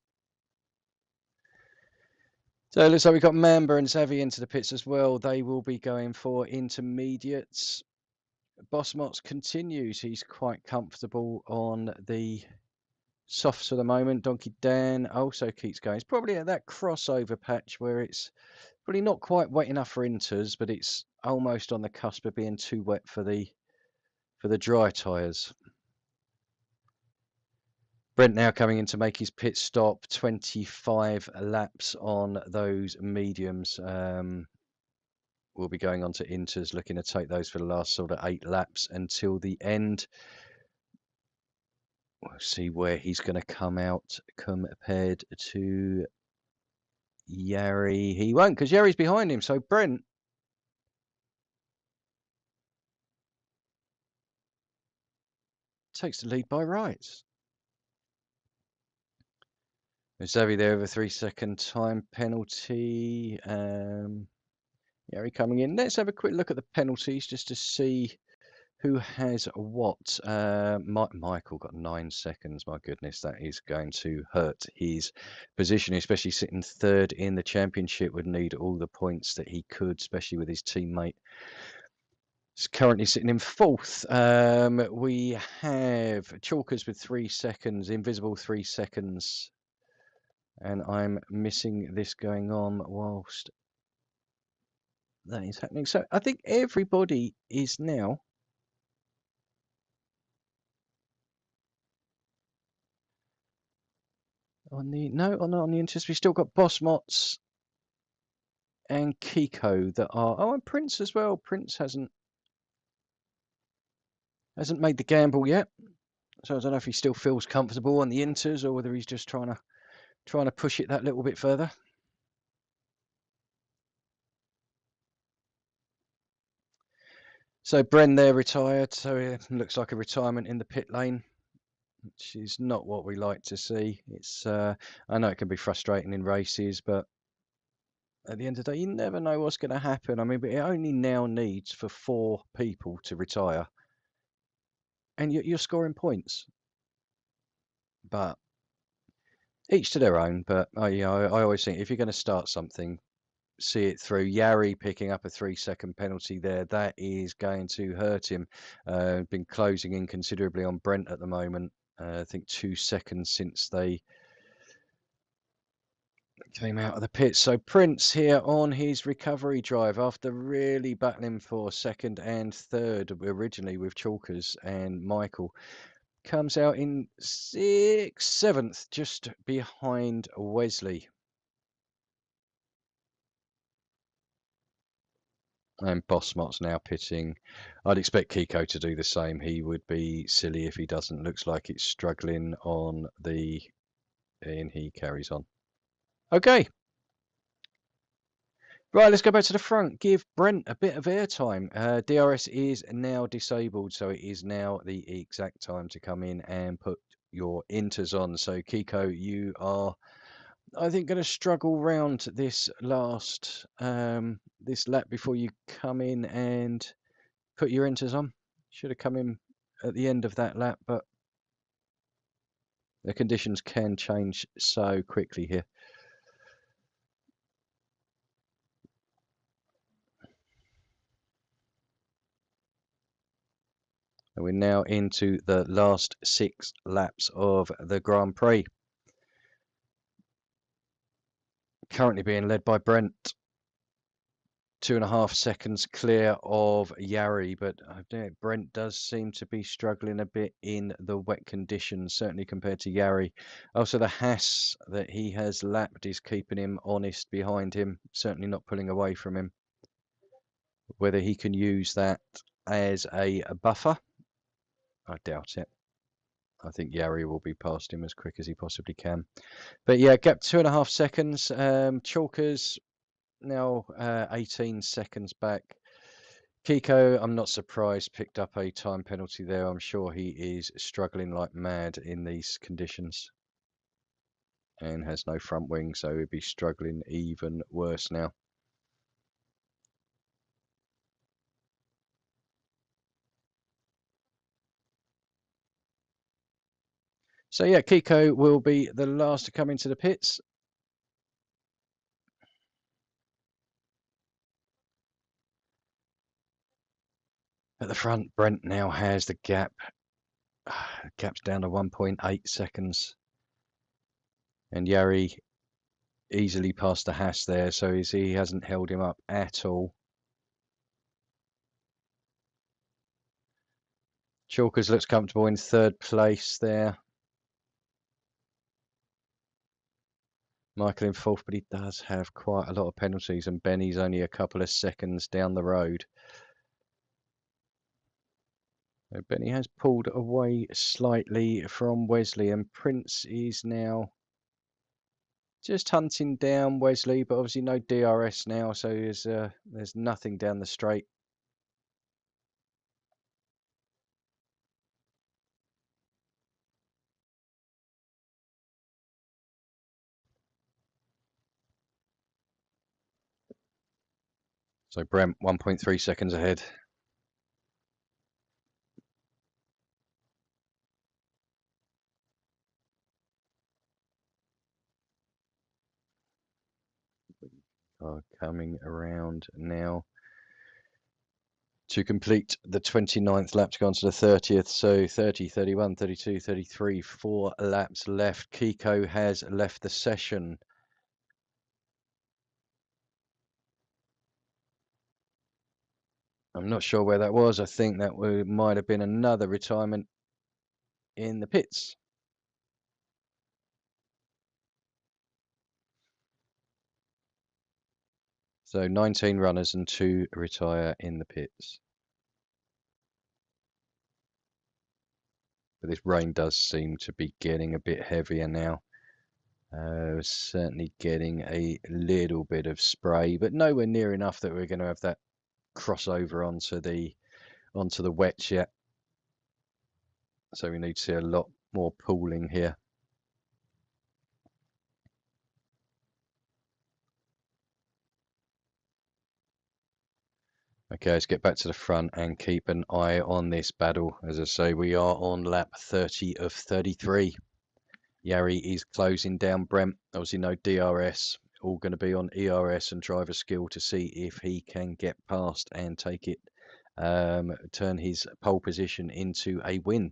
So it looks like we've got Mamba and Xavi into the pits as well. They will be going for intermediates. Bossmots continues. He's quite comfortable on the softs for the moment. Donkey Dan also keeps going. It's probably at that crossover patch where it's probably not quite wet enough for inters, but it's almost on the cusp of being too wet for the dry tyres. Brent now coming in to make his pit stop. 25 laps on those mediums. We'll be going on to inters, looking to take those for the last sort of 8 laps until the end. We'll see where he's going to come out compared to Yari. He won't, because Yari's behind him. So Brent takes the lead by rights. Xavi there with a 3-second time penalty. Yari coming in. Let's have a quick look at the penalties just to see who has what. Michael got 9 seconds. My goodness, that is going to hurt his position, especially sitting 3rd in the championship. Would need all the points that he could, especially with his teammate. He's currently sitting in 4th. We have Chalkers with 3 seconds, Invisible 3 seconds. And I'm missing this going on whilst that is happening. So I think everybody is now On the no, or not on the inters. We've still got Bossmots and Kiko that are. Oh, and Prince as well. Prince hasn't made the gamble yet. So I don't know if he still feels comfortable on the inters or whether he's just trying to push it that little bit further. So Bren there retired, so it looks like a retirement in the pit lane, which is not what we like to see. It's I know it can be frustrating in races, but at the end of the day, you never know what's going to happen. I mean, but it only now needs for 4 people to retire, and you're scoring points. But each to their own. But I always think if you're going to start something, see it through. Yari picking up a 3-second penalty there, that is going to hurt him. Been closing in considerably on Brent at the moment. I think 2 seconds since they came out of the pits. So Prince here on his recovery drive after really battling for second and third originally with Chalkers and Michael. Comes out in 7th, just behind Wesley. And Bossmot's now pitting. I'd expect Kiko to do the same. He would be silly if he doesn't. Looks like it's struggling on the... And he carries on. Okay. Right, let's go back to the front. Give Brent a bit of airtime. DRS is now disabled, so it is now the exact time to come in and put your inters on. So Kiko, you are, I think, going to struggle round this last this lap before you come in and put your inters on. Should have come in at the end of that lap, but the conditions can change so quickly here. And we're now into the last 6 laps of the Grand Prix. Currently being led by Brent. 2.5 seconds clear of Yari, but Brent does seem to be struggling a bit in the wet conditions, certainly compared to Yari. Also, the Haas that he has lapped is keeping him honest behind him, certainly not pulling away from him. Whether he can use that as a buffer, I doubt it. I think Yari will be past him as quick as he possibly can. But yeah, gap 2.5 seconds. Chalkers now 18 seconds back. Kiko, I'm not surprised, picked up a time penalty there. I'm sure he is struggling like mad in these conditions and has no front wing, so he'd be struggling even worse now. So yeah, Kiko will be the last to come into the pits. At the front, Brent now has the gap. Gap's down to 1.8 seconds. And Yari easily past the Haas there, so he hasn't held him up at all. Chalkers looks comfortable in 3rd place there. Michael in 4th, but he does have quite a lot of penalties, and Benny's only a couple of seconds down the road. So Benny has pulled away slightly from Wesley, and Prince is now just hunting down Wesley, but obviously no DRS now, so there's nothing down the straight. So Brent 1.3 seconds ahead. Coming around now to complete the 29th lap to go on to the 30th. So 30, 31, 32, 33, 4 laps left. Kiko has left the session. I'm not sure where that was. I think that might have been another retirement in the pits. So 19 runners and 2 retire in the pits. But this rain does seem to be getting a bit heavier now. Certainly getting a little bit of spray, but nowhere near enough that we're going to have that crossover onto the wets yet. So we need to see a lot more pooling here. Okay, let's get back to the front and keep an eye on this battle. As I say, we are on lap 30 of 33. Yari is closing down Brent. Obviously no DRS. All going to be on ERS and driver skill to see if he can get past and take it, turn his pole position into a win.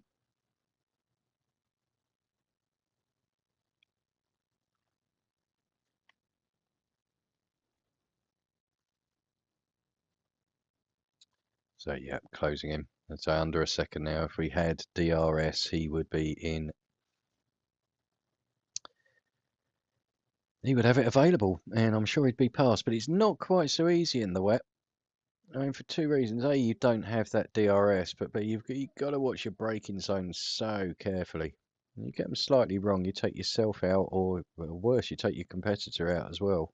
So yeah, closing him. I'd say under a second now. If we had DRS, he would be in. He would have it available, and I'm sure he'd be passed. But it's not quite so easy in the wet. I mean, for two reasons. A, you don't have that DRS, but you've got to watch your braking zones so carefully. You get them slightly wrong, you take yourself out, or well, worse, you take your competitor out as well.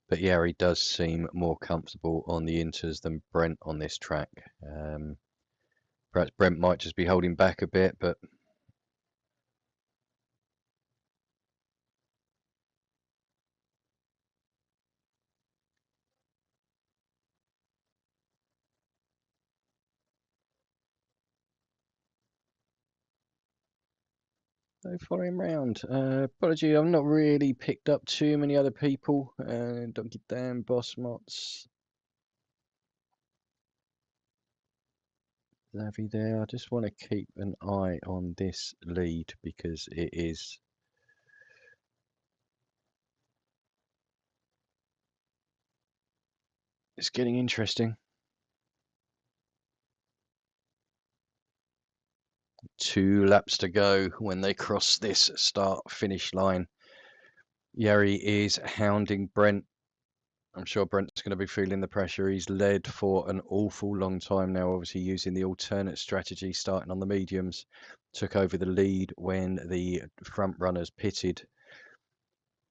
But Yari does seem more comfortable on the inters than Brent on this track. Perhaps Brent might just be holding back a bit, but they follow him round. Apology, I've not really picked up too many other people. Donkey Dan, Boss Mots, Lavi there. I just want to keep an eye on this lead because it's getting interesting. 2 laps to go when they cross this start-finish line. Yari is hounding Brent. I'm sure Brent's going to be feeling the pressure. He's led for an awful long time now, obviously using the alternate strategy, starting on the mediums. Took over the lead when the front runners pitted.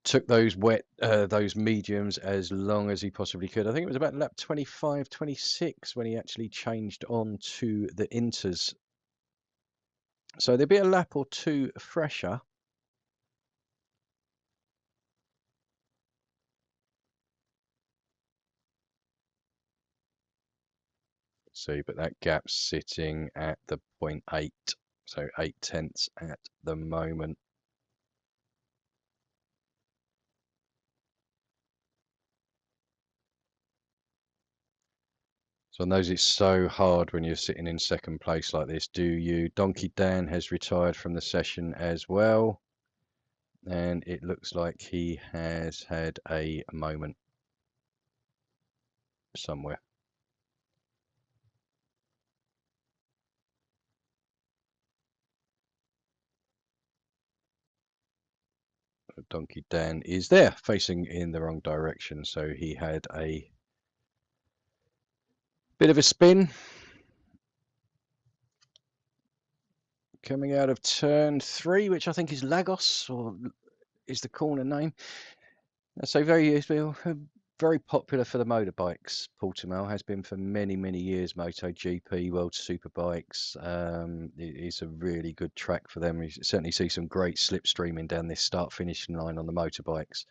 Took those those mediums as long as he possibly could. I think it was about lap 25, 26 when he actually changed on to the inters. So there'll be a lap or two fresher. See, but that gap's sitting at the 0.8, so 0.8 at the moment. So I know it's so hard when you're sitting in second place like this. Do you? Donkey Dan has retired from the session as well, and it looks like he has had a moment somewhere. Donkey Dan is there, facing in the wrong direction, so he had a bit of a spin. Coming out of turn 3, which I think is Lagos, or is the corner name. So very popular for the motorbikes. Portugal has been for many, many years. MotoGP, World Superbikes. It's a really good track for them. You certainly see some great slipstreaming down this start-finishing line on the motorbikes.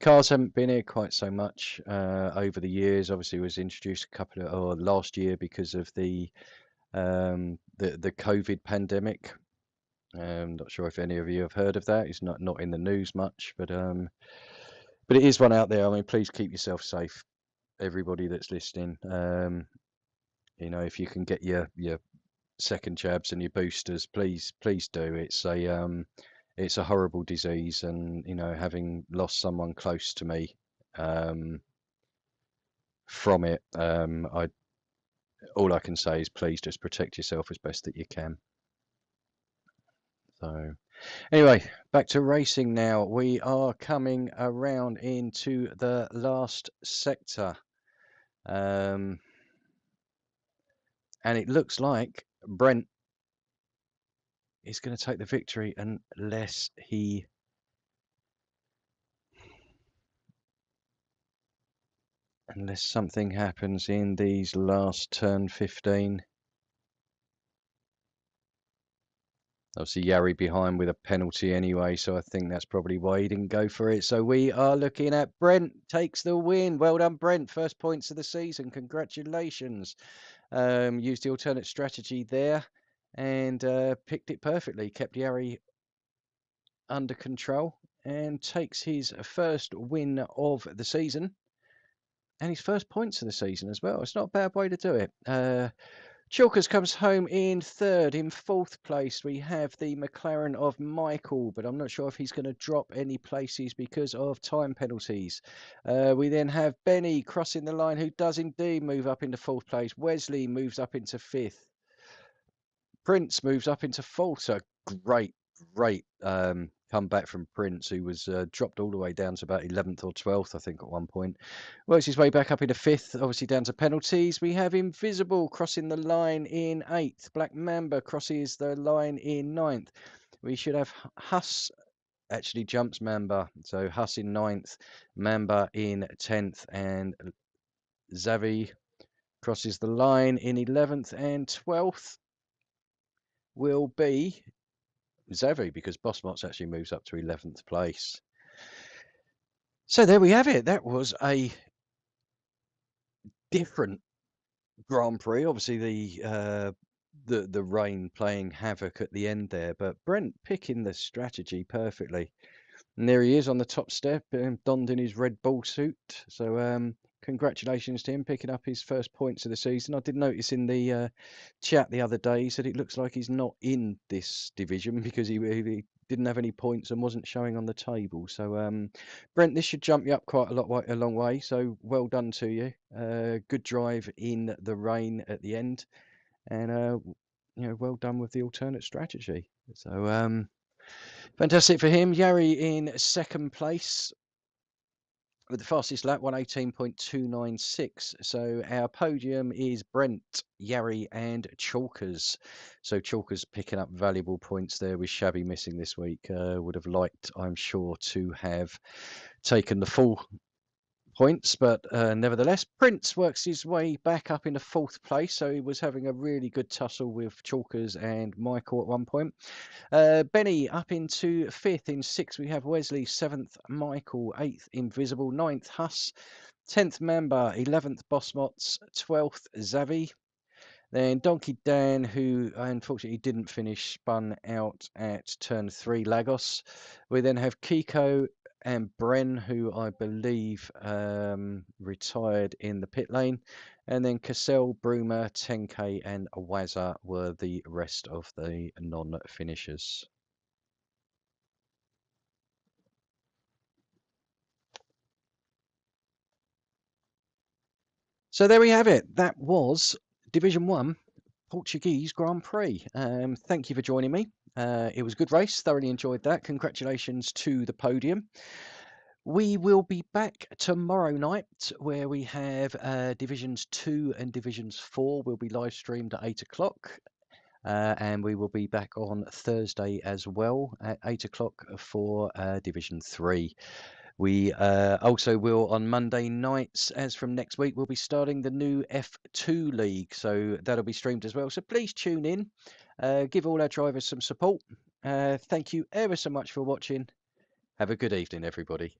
Cars haven't been here quite so much over the years. Obviously, it was introduced last year because of the COVID pandemic. Not sure if any of you have heard of that. It's not in the news much, but it is one out there. I mean, please keep yourself safe, everybody that's listening. You know, if you can get your second jabs and your boosters, please do. It's a horrible disease, and you know, having lost someone close to me from it, all I can say is please just protect yourself as best that you can. So Anyway, back to racing now. We are coming around into the last sector. And it looks like Brent is going to take the victory unless something happens in these last turn 15. Obviously, Yari behind with a penalty anyway, so I think that's probably why he didn't go for it. So we are looking at Brent takes the win. Well done, Brent. First points of the season. Congratulations. Used the alternate strategy there and picked it perfectly. Kept Yari under control and takes his first win of the season and his first points of the season as well. It's not a bad way to do it. Chalkers comes home in third. In fourth place, we have the McLaren of Michael, but I'm not sure if he's going to drop any places because of time penalties. We then have Benny crossing the line, who does indeed move up into fourth place. Wesley moves up into fifth. Prince moves up into fourth. So great comeback from Prince, who was dropped all the way down to about 11th or 12th, I think, at one point. Works his way back up into fifth, obviously down to penalties. We have Invisible crossing the line in eighth. Black Mamba crosses the line in ninth. We should have Huss actually jumps Mamba. So Huss in ninth, Mamba in 10th, and Zavi crosses the line in 11th, and 12th will be Zavi, because Bossmots actually moves up to 11th place. So there we have it. That was a different Grand Prix. Obviously, the rain playing havoc at the end there, but Brent picking the strategy perfectly. And there he is on the top step, donned in his red ball suit. So congratulations to him picking up his first points of the season. I did notice in the chat the other day, he said it looks like he's not in this division because he didn't have any points and wasn't showing on the table. So Brent, this should jump you up quite a long way. So well done to you. Good drive in the rain at the end, and well done with the alternate strategy. So fantastic for him. Yari in second place with the fastest lap, 1:18.296. So our podium is Brent, Yari, and Chalkers. So Chalkers picking up valuable points there with Shabby missing this week. Would have liked, I'm sure, to have taken the full points, but nevertheless, Prince works his way back up into fourth place. So he was having a really good tussle with Chalkers and Michael at one point. Benny up into fifth. In sixth, we have Wesley. Seventh, Michael. Eighth, Invisible. Ninth, Huss. 10th, Member. 11th, Bossmots. 12th, Zavi. Then Donkey Dan, who unfortunately didn't finish, spun out at turn 3, Lagos. We then have Kiko and Bren, who I believe retired in the pit lane. And then Cassell, Broomer, 10K, and Awaza were the rest of the non-finishers. So there we have it. That was Division 1 Portuguese Grand Prix. Thank you for joining me. It was a good race. Thoroughly enjoyed that. Congratulations to the podium. We will be back tomorrow night where we have Divisions 2 and Divisions 4 will be live streamed at 8 o'clock. And we will be back on Thursday as well at 8 o'clock for Division 3. We also will on Monday nights, as from next week, we'll be starting the new F2 League. So that'll be streamed as well. So please tune in, give all our drivers some support. Thank you ever so much for watching. Have a good evening, everybody.